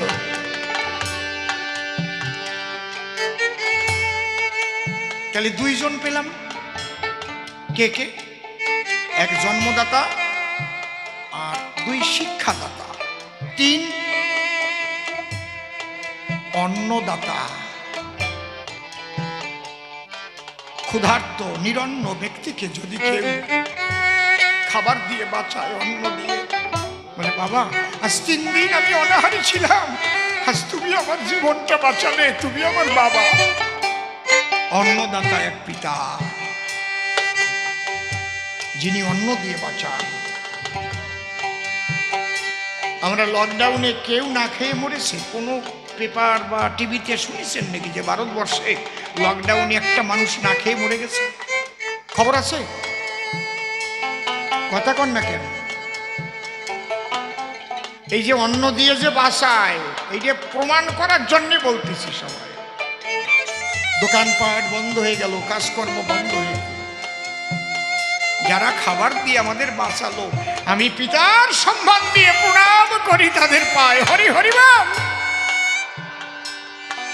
তাহলে দুইজন পেলাম, কে কে? এক জন্মদাতা আর দুই শিক্ষাদাতা, তিন অন্নদাতা। ক্ষুধার্ত নিরন্ন ব্যক্তিকে যদি কেউ খাবার দিয়ে বাঁচায়, অন্ন দিয়ে, বলে বাবা আজ 3 দিন আমি অনাহারি ছিলাম, আজ তুমি আমার জীবনটা বাঁচালে, তুমি আমার বাবা। অন্নদাতা এক পিতা, যিনি অন্ন দিয়ে বাঁচান। আমরা লকডাউনে কেউ না খেয়ে মরেছে? কোনো পেপার বা টিভিতে শুনেছেন নাকি যে ভারতবর্ষে লকডাউনে একটা মানুষ না খেয়ে মরে গেছে? খবর আছে? কথা কন না কেন? এই যে অন্ন দিয়ে যে বাঁচায়, এই যে প্রমাণ করার জন্য বলতেছি। সবাই দোকানপাট বন্ধ হয়ে গেল, কাজকর্ম বন্ধ হয়ে গেল, যারা খাবার দিয়ে আমাদের বাঁচালো, আমি পিতার সম্মান দিয়ে প্রণাম করি তাদের পায়। হরি হরি বল।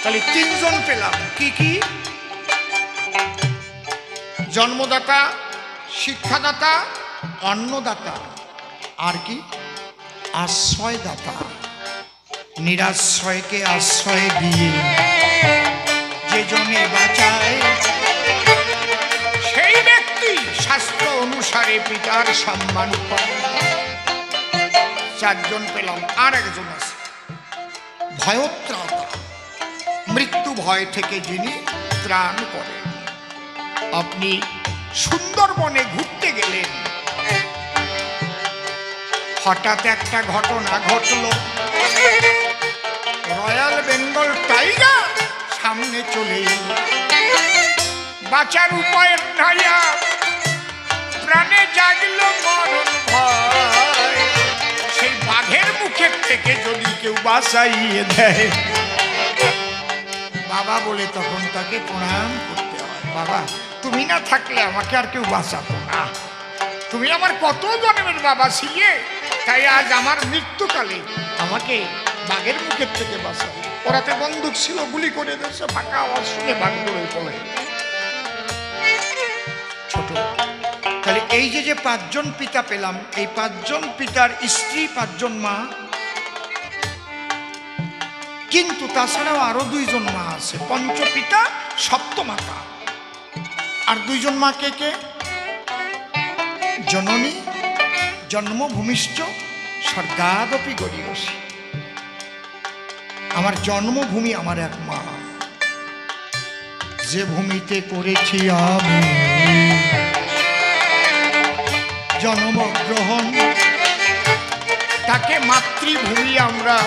তাহলে 3 জন পেলাম, কি কি? জন্মদাতা, শিক্ষাদাতা, অন্নদাতা, আর কি? আশ্রয়দাতা। নিরাশ্রয়কে আশ্রয় দিয়ে যে জনে বাঁচায়, সেই ব্যক্তি শাস্ত্র অনুসারে পিতার সম্মান করে। 4 জন পেলাম, আর একজন আছে ভয়ত্রাতা। মৃত্যু ভয় থেকে যিনি ত্রাণ করেন। আপনি সুন্দরবনে ঘুরতে গেলেন, হঠাৎ একটা ঘটনা ঘটলো, রয়্যাল বেঙ্গল টাইগার সামনে চলে এলো। বাঁচার উপায় নাই, প্রাণে জাগলো মরণ ভয়। সেই বাঘের মুখের থেকে যদি কেউ বাঁচাইয়ে দেয়, বাবা বলে তখন তাকে প্রণাম করতে হয়। বাবা তুমি না থাকলে আমাকে আর কেউ বাঁচাতো না, তুমি আমার কত জন্মের বাবা ছিলে, তাই আজ আমার মৃত্যুকালে আমাকে বাঘের মুখের থেকে বাঁচাবে। ওরাতে বন্দুক ছিল, গুলি করে দিয়েছে, ফাঁকা আওয়াজ শুনে বাঘ দৌড়ে পড়ে। ছোট, তাহলে এই যে পাঁচজন পিতা পেলাম, এই পাঁচজন পিতার স্ত্রী, পাঁচজন মা, কিন্তু তাছাড়াও আরো দুইজন মা আছে, পঞ্চপিতা সপ্তমাতা। আর দুইজন মা কে কে? জননী জন্মভূমিশ্চ স্বর্গাদপি গরীয়সী। আমার জন্মভূমি আমার এক মা, যে ভূমিতে করেছি আমি জন্মগ্রহণ, তাকে মাতৃভূমি আমরা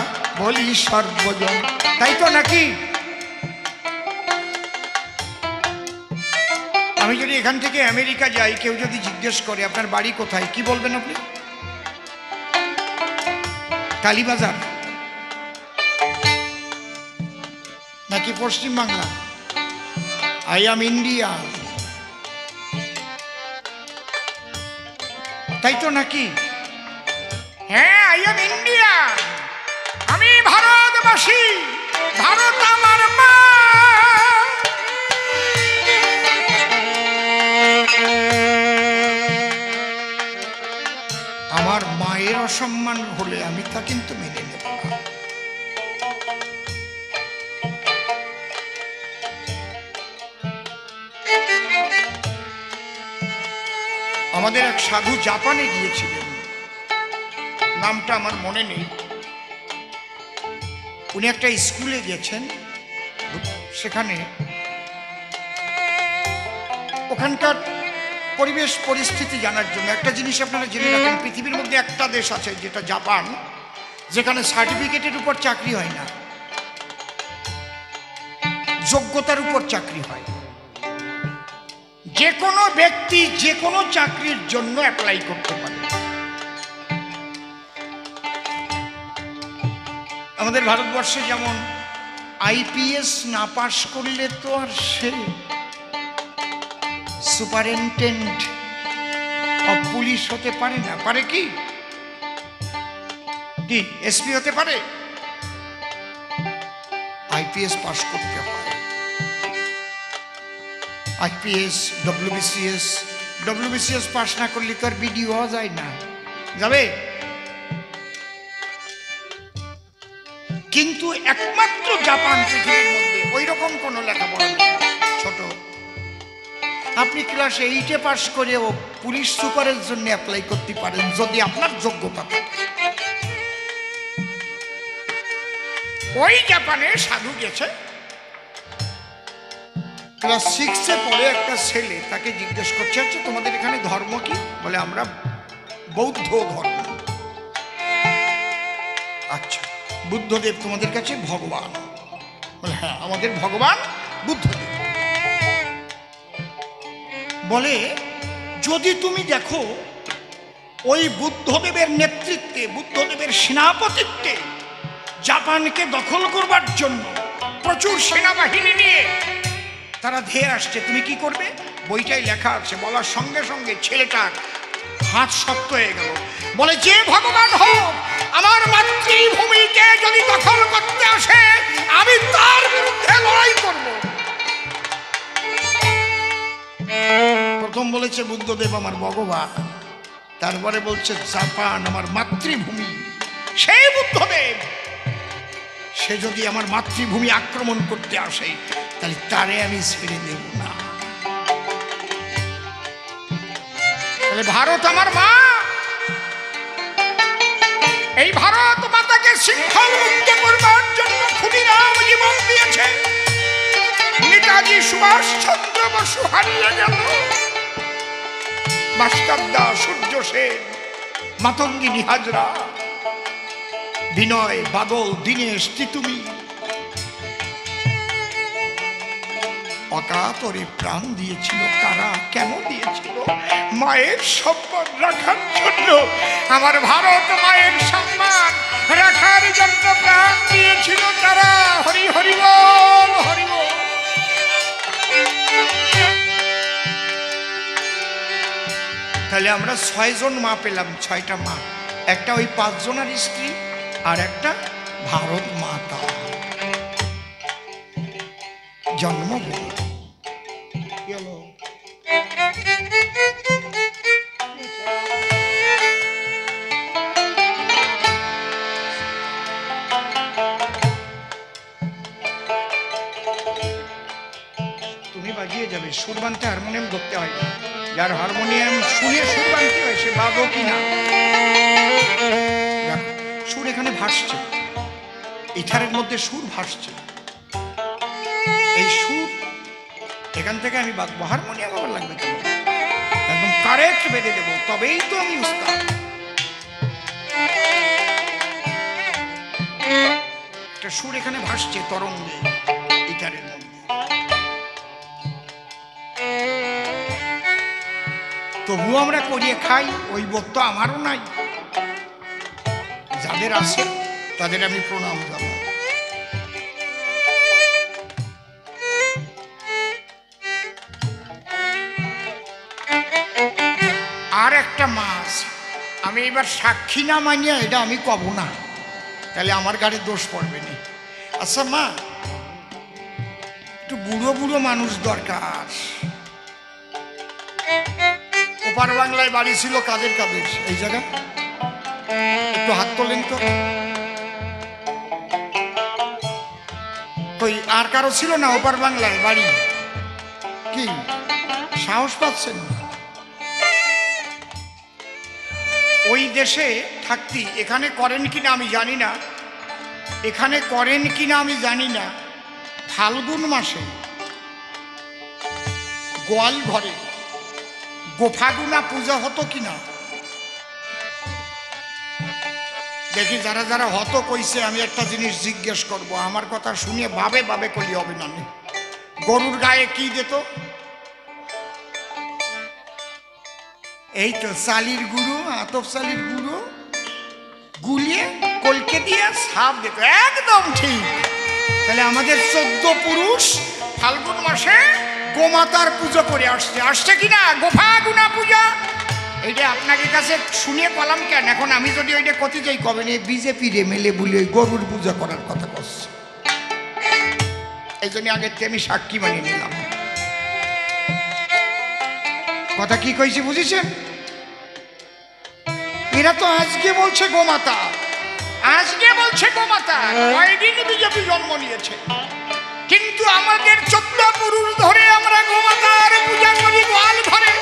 বলি সর্বজন। তাই তো নাকি? আমি যদি এখান থেকে আমেরিকা যাই, কেউ যদি জিজ্ঞেস করে আপনার বাড়ি কোথায়, কি বলবেন আপনি? কালীবাজার নাকি পশ্চিম বাংলা? I am India. তাই তো নাকি? হ্যাঁ, আই এম ইন্ডিয়া, আমি ভারতবাসী, ভারত আমার মা। আমার মায়ের অসম্মান হলে আমি তা কিন্তু মেনে নেব না। আমাদের এক সাধু জাপানে গিয়েছিলেন, নামটা আমার মনে নেই। উনি একটা স্কুলে গেছেন, সেখানে ওখানকার পরিবেশ পরিস্থিতি জানার জন্য একটা জিনিস আপনারা জেনে রাখেন, পৃথিবীর মধ্যে একটা দেশ আছে যেটা জাপান, যেখানে সার্টিফিকেটের উপর চাকরি হয় না, যোগ্যতার উপর চাকরি হয়। যে কোনো ব্যক্তি যে কোনো চাকরির জন্য অ্যাপ্লাই করতে পারে। আমাদের ভারতবর্ষে যেমন আইপিএস না পাশ করলে তো আর সে সুপারিনটেন্ডেন্ট অফ পুলিশ হতে পারে না। পারে কি? কি এসপি হতে পারে? আইপিএস পাশ করতে হয়। আইপিএস, ডব্লিউবিসিএস পাশ না করলে তো আর বিডিও হওয়া যায় না। যাবে? কিন্তু একমাত্র জাপান পৃথিবীর মধ্যে ওই রকম কোনো লেখাপড়া নেই। ছোট, আপনি ক্লাস 8-এ পাশ করেও পুলিশ সুপারের জন্য অ্যাপ্লাই করতে পারেন যদি আপনার যোগ্যতা থাকে। ওই জাপানে সাধু গেছে, ক্লাস 6-এ পড়ে একটা ছেলে তাকে জিজ্ঞেস করছে, আচ্ছা তোমাদের এখানে ধর্ম কি? বলে আমরা বৌদ্ধ ধর্ম। আচ্ছা, বুদ্ধদেব তোমাদের কাছে ভগবান? বলে হ্যাঁ, আমাদের ভগবান বুদ্ধদেব। বলে যদি তুমি দেখো ওই বুদ্ধদেবের নেতৃত্বে, বুদ্ধদেবের সেনাপতিত্বে জাপানকে দখল করবার জন্য প্রচুর সেনাবাহিনী নিয়ে তারা ধেয়ে আসছে, তুমি কি করবে? বইটাই লেখা আছে। বলার সঙ্গে সঙ্গে ছেলেটার হাত শক্ত হয়ে গেল। বলে যে ভগবান হোক, আমার মাতৃভূমিকে যদি দখল করতে আসে আমি তার বিরুদ্ধে লড়াই করব। প্রথম বলেছে বুদ্ধদেব আমার ভগবান, তারপরে বলছে জাপান আমার মাতৃভূমি। সেই বুদ্ধদেব, সে যদি আমার মাতৃভূমি আক্রমণ করতে আসে তাহলে তারে আমি ছেড়ে দেব না। তাহলে ভারত আমার মা, এই ভারত মাতাকে শৃঙ্খল মুক্ত করবার জন্য ক্ষুদিরাম জীবন দিয়েছে। নেতাজি সুভাষ চন্দ্র বসু হারিয়ে গেল, ভাস্করদা, সূর্য সেন, মাতঙ্গিনী হাজরা, বিনয়, বাদল, দীনেশ, তিতুমি অকাতরে প্রাণ দিয়েছিল। কারা? কেন দিয়েছিল? মায়ের সম্মান রাখার জন্য। আমার ভারত মায়ের সম্মান রাখার জন্য প্রাণ দিয়েছিল তারা। হরি হরি বল, হরি বল। তাহলে আমরা 6 জন মা পেলাম, 6টা মা। একটা ওই 5 জনের স্ত্রী, আর একটা ভারত মাতা জন্মভূমি। সুর বানতে হারমোনিয়াম ধরতে হয় না, যার হারমোনিয়াম শুনে সুর বানতে হয় সে বাদও কিনা। সুর এখানে ভাসছে, ইথারের মধ্যে সুর ভাসছে, এই সুর এখান থেকে আমি বাঁধবো। হারমোনিয়াম আবার লাগবে কেন? একদম কারেক্ট বেঁধে দেবো, তবেই তো আমি উস্তাদ। একটা সুর এখানে ভাসছে তরঙ্গে ইথারের মধ্যে। তবুও আমরা করিয়ে খাই, ওই বোধ তো আমারও নাই। যাদের আছে তাদের আমি প্রণাম জানাই। আর একটা মাছ আমি এবার সাক্ষী না মানিয়া এটা আমি কব না, তাহলে আমার গাড়ি দোষ পড়বে না। আচ্ছা মা, একটু বুড়ো বুড়ো মানুষ দরকার। ওপার বাংলায় বাড়ি ছিল কাদের কাদের এই জায়গা, একটু হাত তোলেন তো। তো আর কারো ছিল না ওপার বাংলায় বাড়ি? কি সাহস পাচ্ছেন? ওই দেশে থাকতি, এখানে করেন কিনা আমি জানি না, এখানে করেন কিনা আমি জানি না, ফাল্গুন মাসে গোয়াল ঘরে গোফাগুনা পূজা হতো কিনা দেখি। যারা যারা হতো কইছে আমি একটা জিনিস জিজ্ঞেস করব, আমার কথা শুনিয়ে ভাবে ভাবে করি হবে না। গরুর গায়ে কি দিত? এই তো চালির গুঁড়ো, আতপ চালির গুঁড়ো গুলিয়ে কলকে দিয়ে সাপ দিত। একদম ঠিক। তাহলে আমাদের 14 পুরুষ ফাল্গুন মাসে গোমাতার পুজো করে আসছে, আসছে কিনা গোফাগুনা পূজা। এইটা আপনাকে কাছে শুনিয়ে পেলাম কেন? এখন আমি যদি ওইটা কতি যাই কবেন এই বিজেপির এমএলএ বলে ওই গরুর পূজা করার কথা করছে, এই জন্য আগের থেকে আমি সাক্ষী মানিয়ে নিলাম। কথা কি কইছি বুঝেছেন? এরা তো আজকে বলছে গোমাতা, আজকে বলছে গোমাতা, কয়দিন বিজেপি জন্ম নিয়েছে, কিন্তু আমাদের 14 পুরুষ ধরে আমরা গোমাতার পূজা করি গোয়াল ঘরে।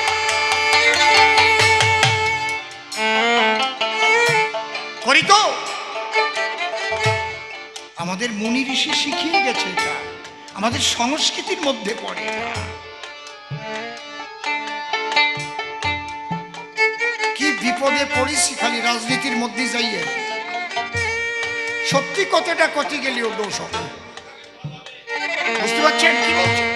করি তো, আমাদের মুনি ঋষি শিখিয়ে গেছে, এটা আমাদের সংস্কৃতির মধ্যে পড়ে। কি বিপদে পড়েছি খালি রাজনীতির মধ্যে যাইয়ে। সত্যি কতটা কতি গেলেও দোষ হবে, বুঝতে পারছেন কি বলছেন?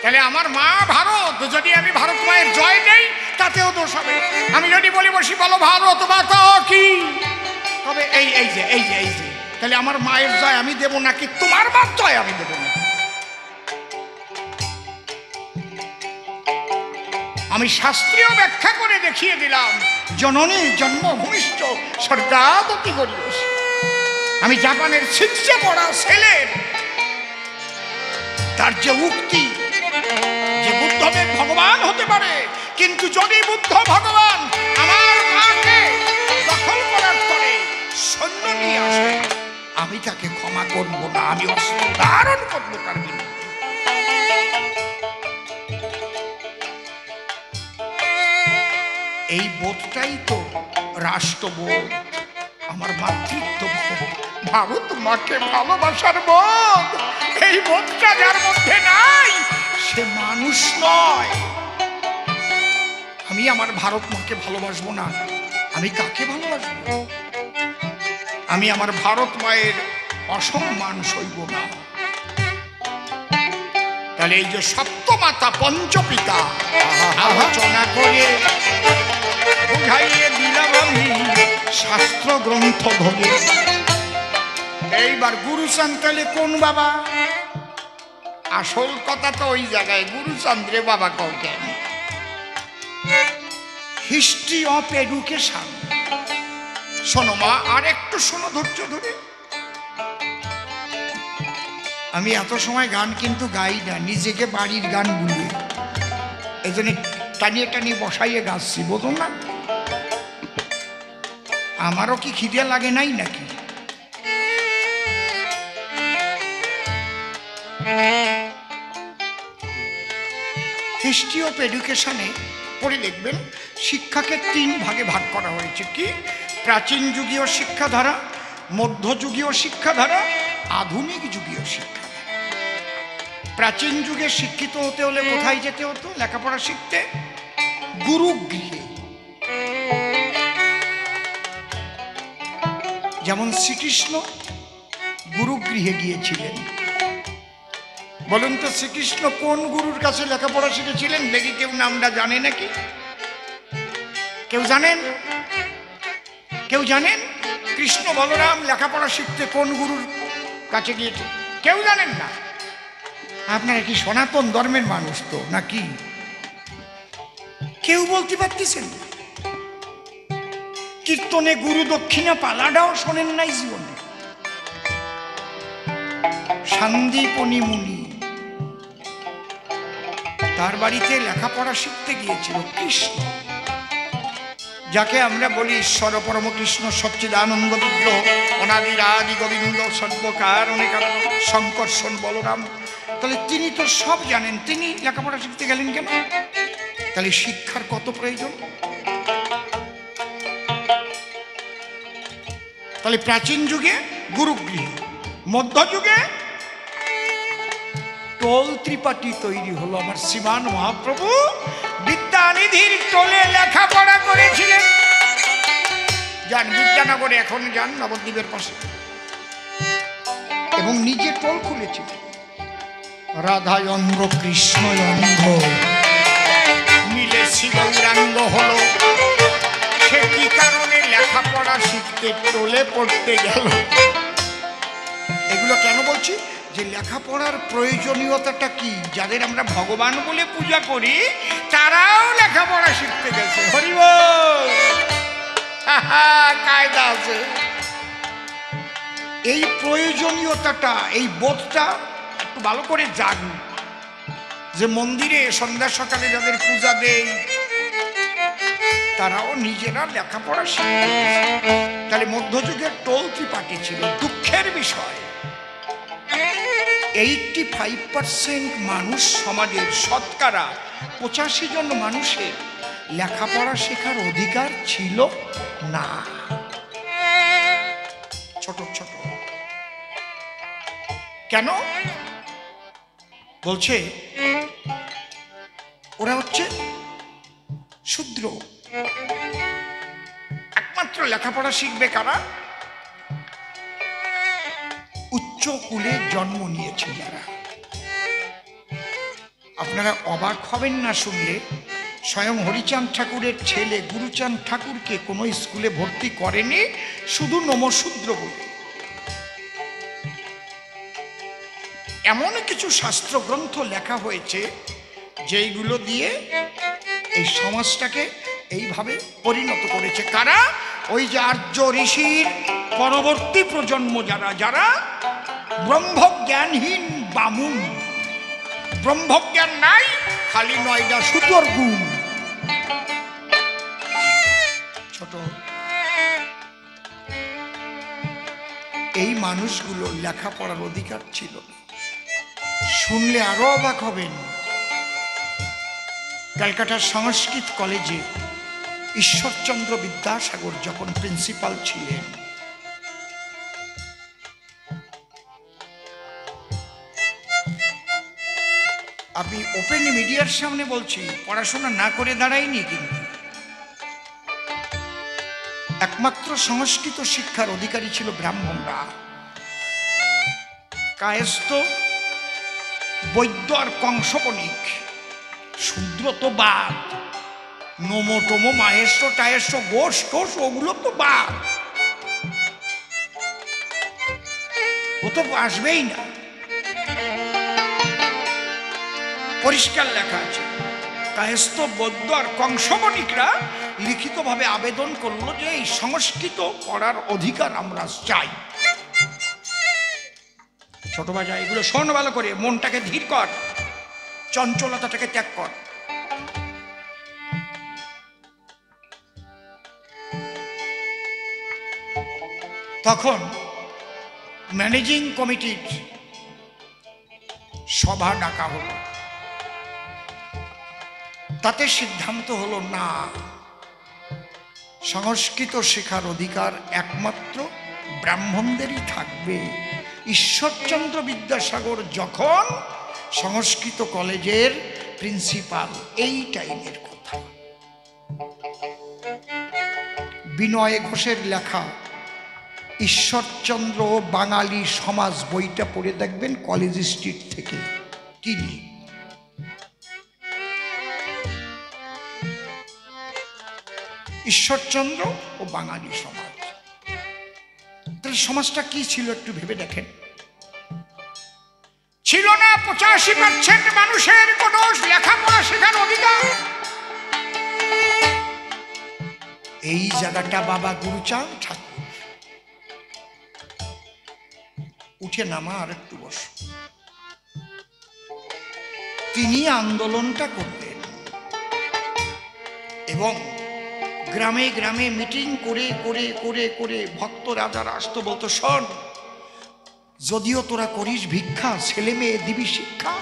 তাহলে আমার মা ভারত, যদি আমি ভারত মায়ের জয় নেই তাতেও দোষ হবে। আমি যদি বলি বসি বলো ভারত মাতা কি, তবে এই এই যে এই যে এই যে, তাহলে আমার মায়ের জয় আমি দেব নাকি তোমার মার জয় আমি দেব না? আমি শাস্ত্রীয় ব্যাখ্যা করে দেখিয়ে দিলাম, জননী জন্মভূমিষ্ঠ স্বর্গাদপি গরীয়সী। আমি জাপানের শীর্ষে পড়া ছেলের তার যে উক্তি যে বুদ্ধদেব ভগবান হতে পারে, কিন্তু যদি বুদ্ধ ভগবান আমার মাকে দখল করার পরে সৈন্য নিয়ে আসে, আমি তাকে ক্ষমা করব না, আমি অস্ত্র ধারণ করবো তার বিরুদ্ধে। এই বোধটাই তো রাষ্ট্রবোধ, আমার মাতৃত্ব বোধ, ভারত মাকে ভালোবাসার বোধ। এই বোধটা যার মধ্যে নাই সে মানুষ নয়। আমি আমার ভারত মাকে ভালোবাসবো না, আমি কাকে ভালোবাসবো? আমি আমার ভারত মায়ের অসম্মান সইব না। তাহলে এই যে সপ্তমাতা পঞ্চপিতা আলোচনা করে বুঝাইয়ে দিলাম আমি শাস্ত্র গ্রন্থ ধরে। এইবার গুরুচাঁদ তাহলে কোন বাবা? আসল কথা তো ওই জায়গায়, গুরুচন্দ্রে বাবা কও কেন? History of education. শোনো মা, আর একটু শোনো ধৈর্য ধরে। আমি এত সময় গান কিন্তু গাই না, নিজেকে বাড়ির গান গুলি, এই জন্য টানিয়ে টানিয়ে বসাইয়ে গাচ্ছি, বোঝো না? আমারও কি খিদে লাগে নাই নাকি? হিস্ট্রি অফ এডুকেশনে পড়ে দেখবেন শিক্ষাকে 3 ভাগে ভাগ করা হয়েছে। কি? প্রাচীন যুগীয় শিক্ষাধারা, মধ্যযুগীয় শিক্ষাধারা, আধুনিক যুগীয় শিক্ষা। প্রাচীন যুগে শিক্ষিত হতে হলে কোথায় যেতে হতো লেখাপড়া শিখতে? গুরুগৃহে। যেমন শ্রীকৃষ্ণ গুরুগৃহে গিয়েছিলেন। বলুন তো শ্রীকৃষ্ণ কোন গুরুর কাছে লেখাপড়া শিখেছিলেন? দেখি কেউ নামটা জানে নাকি? কেউ জানেন? কেউ জানেন কৃষ্ণ বলরাম লেখাপড়া শিখতে কোন গুরুর কাছে গিয়েছে? কেউ জানেন না? আপনারা কি সনাতন ধর্মের মানুষ তো নাকি? কেউ বলতে পারতেছেন? কীর্তনে গুরু দক্ষিণা পালাটাও শোনেন নাই জীবনে? সান্দীপনী মুনি তার বাড়িতে লেখাপড়া শিখতে গিয়েছিল কৃষ্ণ, যাকে আমরা বলি ঈশ্বর পরম কৃষ্ণ সচ্চিদানন্দ বিগ্রহ অনাদির আদি গোবিন্দ সর্বকারণে কারণ শঙ্কর্ষণ বলরাম। তাহলে তিনি তো সব জানেন, তিনি লেখাপড়া শিখতে গেলেন কেন? তাহলে শিক্ষার কত প্রয়োজন। তাহলে প্রাচীন যুগে গুরুগৃহে, মধ্যযুগে টোল ত্রিপাঠী তৈরি হলো। আমার শ্রীমান মহাপ্রভু বিদ্যানিধির টোলে লেখাপড়া করেছিলেন। যান বিদ্যানগরে, এখন যান নবদ্বীপের পাশে, এবং নিজে টোল খুলেছিলেন। রাধায় অঙ্গ কৃষ্ণ অঙ্গ মিলে শিবরাঙ্গ হলো। সে কি কারণে লেখাপড়া শিখতে টোলে পড়তে গেল? এগুলো কেন বলছি? যে লেখাপড়ার প্রয়োজনীয়তাটা কি, যাদের আমরা ভগবান বলে পূজা করি তারাও লেখাপড়া শিখতে গেছে। হরি বল, কায়দা আছে। এই প্রয়োজনীয়তাটা, এই বোধটা একটু ভালো করে জাগুন। যে মন্দিরে সন্ধ্যা সকালে যাদের পূজা দেয় তারাও নিজেরা লেখাপড়া শিখতে গেছে। তাহলে মধ্যযুগের টোল ত্রিপাঠী ছিল। দুঃখের বিষয় 85% মানুষ, সমাজের শতকরা 85 জন মানুষের লেখাপড়া শেখার অধিকার ছিল না। ছোট ছোট কেন বলছে? ওরা হচ্ছে শূদ্র। একমাত্র লেখাপড়া শিখবে কারা? উচ্চ কুলে জন্ম নিয়েছে যারা। আপনারা অবাক হবেন না শুনলে, স্বয়ং হরিচাঁদ ঠাকুরের ছেলে গুরুচাঁদ ঠাকুরকে কোনো স্কুলে ভর্তি করেনি, শুধু নমশূদ্র বলে। এমন কিছু শাস্ত্রগ্রন্থ লেখা হয়েছে যেইগুলো দিয়ে এই সমাজটাকে এইভাবে পরিণত করেছে। কারা? ওই যে আর্য ঋষির পরবর্তী প্রজন্ম যারা, যারা ব্রহ্মজ্ঞানহীন বামুন। ব্রহ্মজ্ঞান নাই, খালি 9টা সুতোর গুণ। ছোট এই মানুষগুলো লেখাপড়ার অধিকার ছিল। শুনলে আরো অবাক হবেন, ক্যালকাটার সংস্কৃত কলেজে ঈশ্বরচন্দ্র বিদ্যাসাগর যখন প্রিন্সিপাল ছিলেন, আমি ওপেন মিডিয়ার সামনে বলছি, পড়াশোনা না করে দাঁড়াইনি, কিন্তু একমাত্র সংস্কৃত শিক্ষার অধিকারী ছিল ব্রাহ্মণরা। কায়স্থ, বৈদ্য আর কংসবণিক, শূদ্র তো বাদ। নমো টমো মাহেশ্ব টায়েশ্ব গোষ টোষ ওগুলো তো বাদ, ও তো আসবেই না। পরিষ্কার লেখা আছে, কায়স্থ, বৈদ্য আর কংসবণিকরা লিখিতভাবে আবেদন করলো যে এই সংস্কৃত পড়ার অধিকার আমরা চাই। ছোট বাজা, এগুলো শোন ভালো করে, মনটাকে ধীর কর, চঞ্চলতাটাকে ত্যাগ কর। তখন ম্যানেজিং কমিটির সভা ডাকা হলো। তাতে সিদ্ধান্ত হলো না, সংস্কৃত শেখার অধিকার একমাত্র ব্রাহ্মণদেরই থাকবে। ঈশ্বরচন্দ্র বিদ্যাসাগর যখন সংস্কৃত কলেজের প্রিন্সিপাল, এই টাইমের কথা। বিনয় ঘোষের লেখা ঈশ্বরচন্দ্র বাঙালি সমাজ বইটা পড়ে দেখবেন, কলেজ স্ট্রিট থেকে কিনি। ঈশ্বরচন্দ্র ও বাঙালি সমাজ, তাহলে সমাজটা কি ছিল একটু ভেবে দেখেন। ছিল না 85% মানুষের কোনো লেখাপড়া শেখার অধিকার। এই জায়গাটা বাবা গুরুচাঁদ ঠাকুর, উঠে নামা আর একটু বস, তিনি আন্দোলনটা করলেন এবং গ্রামে গ্রামে মিটিং করে করে করে করে ভক্ত রাজারা আসতো, বলতো শোন, যদিও তোরা করিস ভিক্ষা, ছেলে মেয়ে দিবি শিক্ষা,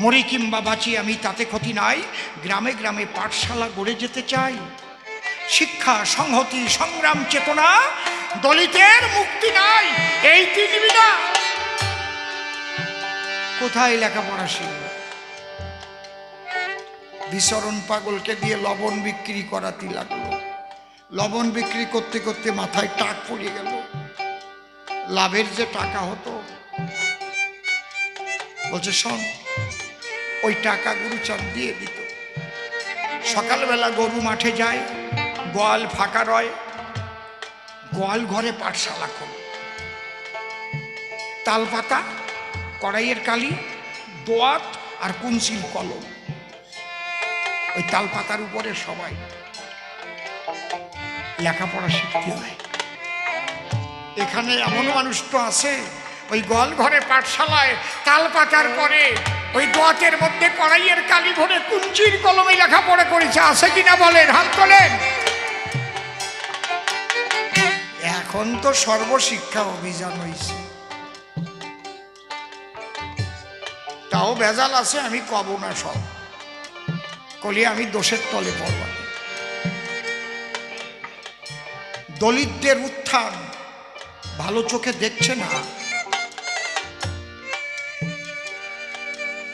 মরি কিংবা বাঁচি আমি তাতে ক্ষতি নাই, গ্রামে গ্রামে পাঠশালা গড়ে যেতে চাই, শিক্ষা সংহতি সংগ্রাম চেতনা, দলিতের মুক্তি নাই, এই নিবি না। কোথায় লেখাপড়া শিখবে? বিচরণ পাগলকে দিয়ে লবণ বিক্রি করাতে লাগলো, লবণ বিক্রি করতে করতে মাথায় টাক পড়ে গেল, লাভের যে টাকা হতো, বলছে শোন, ওই টাকা গুরুচাঁদ দিয়ে দিত। সকালবেলা গরু মাঠে যায়, গোয়াল ফাঁকা রয়, গোয়াল ঘরে পাঠশালা করো, তালপাতা, কড়াইয়ের কালি, দোয়াত আর কুনসিল কলম, ওই তালপাতার উপরে সবাই লেখাপড়া শিখতে হয়। এখানে এমন মানুষ তো আছে, ওই গোয়াল ঘরে পাঠশালায় তালপাতার পরে ওই দোয়াতের মধ্যে কড়াইয়ের কালি ভরে কুঞ্চির কলমে লেখাপড়া করেছে, আছে কিনা বলেন, হাত তোলেন। এখন তো সর্বশিক্ষা অভিযান হয়েছে, তাও ভেজাল আছে, আমি কব না সব, কলি আমি দোষের তলে পড়ব। দলিতদের উত্থান ভালো চোখে দেখছে না,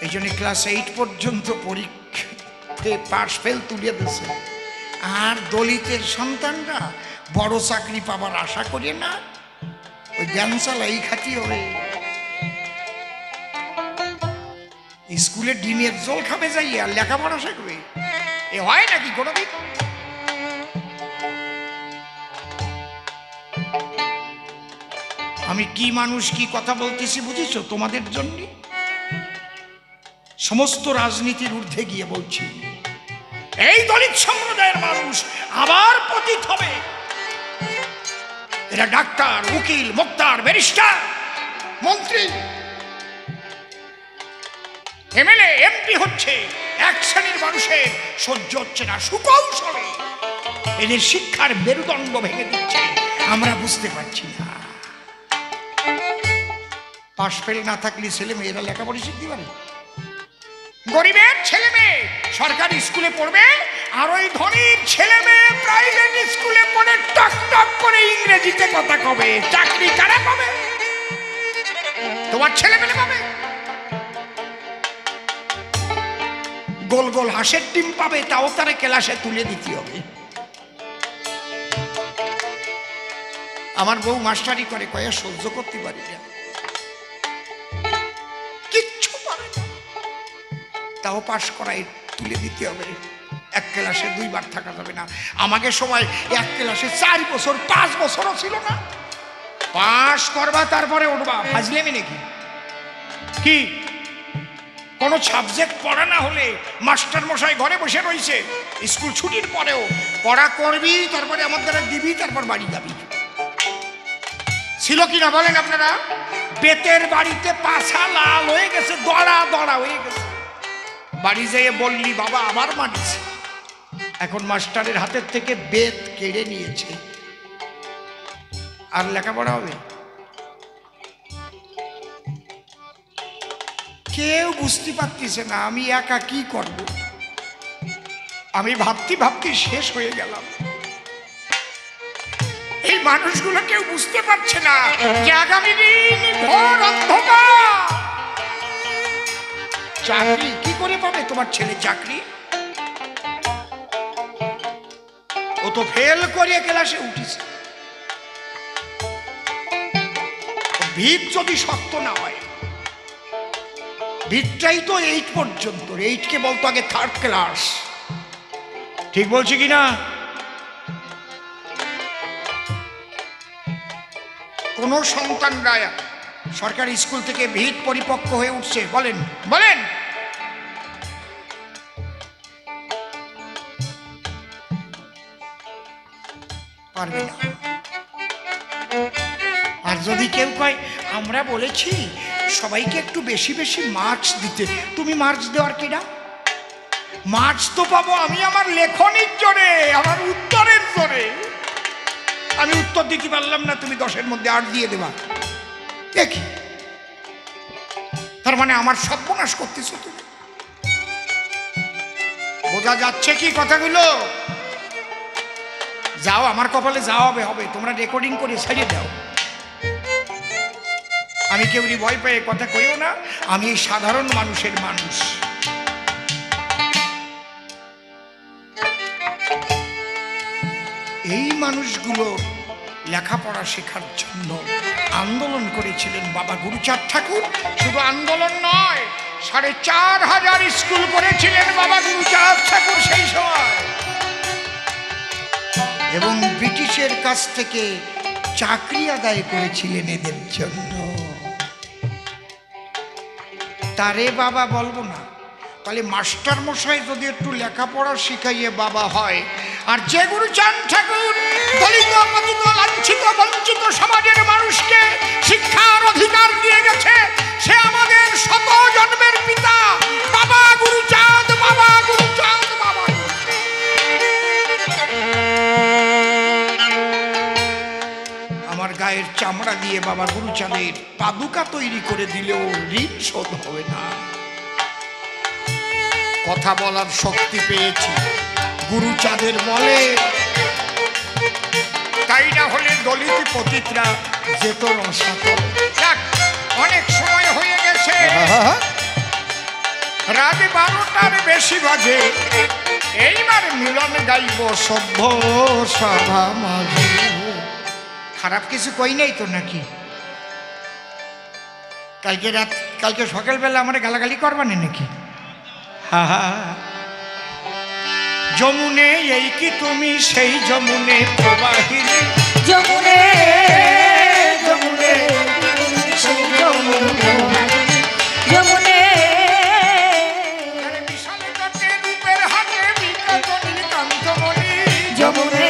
এই জন্য ক্লাস 8 পর্যন্ত পরীক্ষাতে পাশ ফেল তুলে দিচ্ছে। আর দলিতের সন্তানরা বড় চাকরি পাবার আশা করে না, ওই জ্ঞান চালাই খাতি হবে, স্কুলে ডিমের জল খাবে যাই আর লেখাপড়া শিখবে, এ হয় নাকি কোনোদিন? আমি কি মানুষ, কি কথা বলতেছি বুঝিস? তোমাদের জন্য সমস্ত রাজনীতির ঊর্ধ্বে গিয়ে বলছি, এই দলিত সম্প্রদায়ের মানুষ আবার পতিত হবে। এরা ডাক্তার, উকিল, মোক্তার, ব্যারিস্টার, মন্ত্রী, এমএলএ, এমপি হচ্ছে, এক শ্রেণীর মানুষের সহ্য হচ্ছে না, সুকৌশলে এদের শিক্ষার মেরুদণ্ড ভেঙে দিচ্ছে, আমরা বুঝতে পারছি না। পাশ ফেল না থাকলে ছেলে মেয়েরা লেখাপড়া শিখতে পারে? গরিবের ছেলে মেয়ে সরকারি স্কুলে পড়বে, আর ওই ধনীর ছেলে মেয়ে প্রাইভেট স্কুলে পড়ে টক টক করে ইংরেজিতে কথা কবে। চাকরি কারা পাবে? তোমার ছেলে মেয়ে পাবে। গোল গোল হাঁসের ডিম পাবে, তাও তারে ক্লাসে তুলে দিতে হবে। আমার বউ মাস্টারি করে, কয়ে সহ্য করতে পারি না, কিচ্ছু পারে না, তাও পাশ করাই তুলে দিতে হবে। এক ক্লাসে 2 বার থাকা যাবে না। আমাকে সময় এক ক্লাসে 4 বছর 5 বছরও ছিল না। পাশ করবা তারপরে উঠবা, ফাজলেমি নাকি? কি কোনো সাবজেক্ট পড়া না হলে মাস্টার মশাই ঘরে বসে রয়েছে, স্কুল ছুটির পরেও পড়া করবি, তারপরে আমার দ্বারা দিবি, তারপর বাড়ি যাবি। ছিল কিনা বলেন আপনারা? বেতের বাড়িতে পাছা লাল হয়ে গেছে, দড়া দড়া হয়ে গেছে, বাড়ি যেয়ে বললি বাবা আবার মাটিছে। এখন মাস্টারের হাতের থেকে বেত কেড়ে নিয়েছে, আর লেখাপড়া হবে? কেউ বুঝতে পারতেছে না আমি একা কি করব। আমি ভাবতে ভাবতে শেষ হয়ে গেলাম। এই মানুষগুলো কেউ বুঝতে পারছে না যে আগামী দিন ঘোর অন্ধকার। চাকরি কি করে পাবে তোমার ছেলে চাকরি? ও তো ফেল করে ক্লাসে উঠেছে। ভিত যদি শক্ত না হয়, ভিতটাই তো 8 পর্যন্ত, 8কে বলতো আগে 3rd ক্লাস। ঠিক বলছি কিনা? কোন সন্তানরা সরকারি স্কুল থেকে ভিত পরিপক্ক হয়ে উঠছে? বলেন বলেন। পারবে না। আর যদি কেউ কয় আমরা বলেছি সবাইকে একটু বেশি বেশি মার্কস দিতে, তুমি মার্কস দেওয়ার কিনা? মার্কস তো পাবো আমি আমার লেখনির জোরে, আমার উত্তরের জোরে। আমি উত্তর দিতে পারলাম না, তুমি 10-এর মধ্যে 8 দিয়ে দেবা। দেখি, তার মানে আমার সর্বনাশ করতেছো তুমি। বোঝা যাচ্ছে কি কথাগুলো? যাও, আমার কপালে যাও হবে, তোমরা রেকর্ডিং করে ছেড়ে দাও। আমি কেউরি ভয় পেয়ে কথা কইও না, আমি এই সাধারণ মানুষের মানুষ। এই মানুষগুলো লেখাপড়া শেখার জন্য আন্দোলন করেছিলেন বাবা গুরুচাঁদ ঠাকুর। শুধু আন্দোলন নয়, 4500 স্কুল করেছিলেন বাবা গুরুচাঁদ ঠাকুর সেই সময়। এবং ব্রিটিশের কাছ থেকে চাকরি আদায় করেছিলেন এদের জন্য। তারে বাবা বলবো না, তাহলে মাস্টার মশাই যদি একটু লেখাপড়া শিখাইয়ে বাবা হয়। আর যে গুরুচাঁদ ঠাকুর দলিত, পতিত, লাঞ্ছিত, বঞ্চিত সমাজের মানুষকে শিক্ষার অধিকার দিয়ে গেছে, সে আমাদের শত জন্মের পিতা বাবা গুরুচাঁদ, বাবা গুরুচাঁদ, বাবা গুরুচাঁদ। আমার গায়ের চামড়া দিয়ে বাবা গুরুচাঁদের পাদুকা তৈরি করে দিলেও ঋণ শোধ হবে না। কথা বলার শক্তি পেয়েছি গুরুচাঁদের বলে, তাই না হলে দলিত পতিতরা যেত রসাতল। অনেক সময় হয়ে গেছে, রাত 12টার বেশি বাজে। এইবার মিলন গাইব সভ্য সভা মাঝে। খারাপ কিছু কই নাই তো নাকি? কালকে সকালবেলা আমার গালাগালি করবানে নাকি? হা হা। যমুনে এই কি তুমি সেই যমুনে প্রবাহিনী, যমুনে যমুনে সেই যমুনে, যমুনে বিশাল জটে রূপের হাতে বিকাজনী কান্তমণি, যমুনে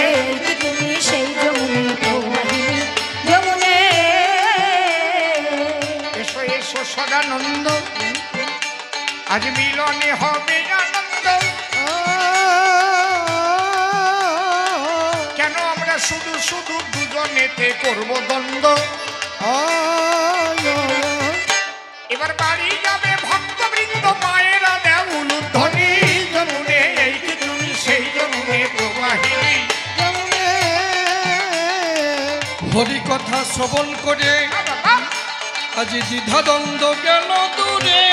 তুমি সেই যমুনে প্রবাহিনী, যমুনে এসো এসো সদানন্দ, আজ মিলনে হবে আনন্দ। কেন আমরা শুধু শুধু দুজনেতে করবো দ্বন্দ্ব? এবার বাড়ি যাবে ভক্তবৃন্দ, মায়েরা দেউল ধ্বনি, যমুনে এই কি তুমি সেই যমুনে প্রবাহিনী। হরি কথা শ্রবণ করে আজ দ্বিধা দ্বন্দ্ব গেল দূরে।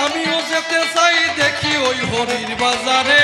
আমিও যেতে চাই দেখি ওই হরির বাজারে।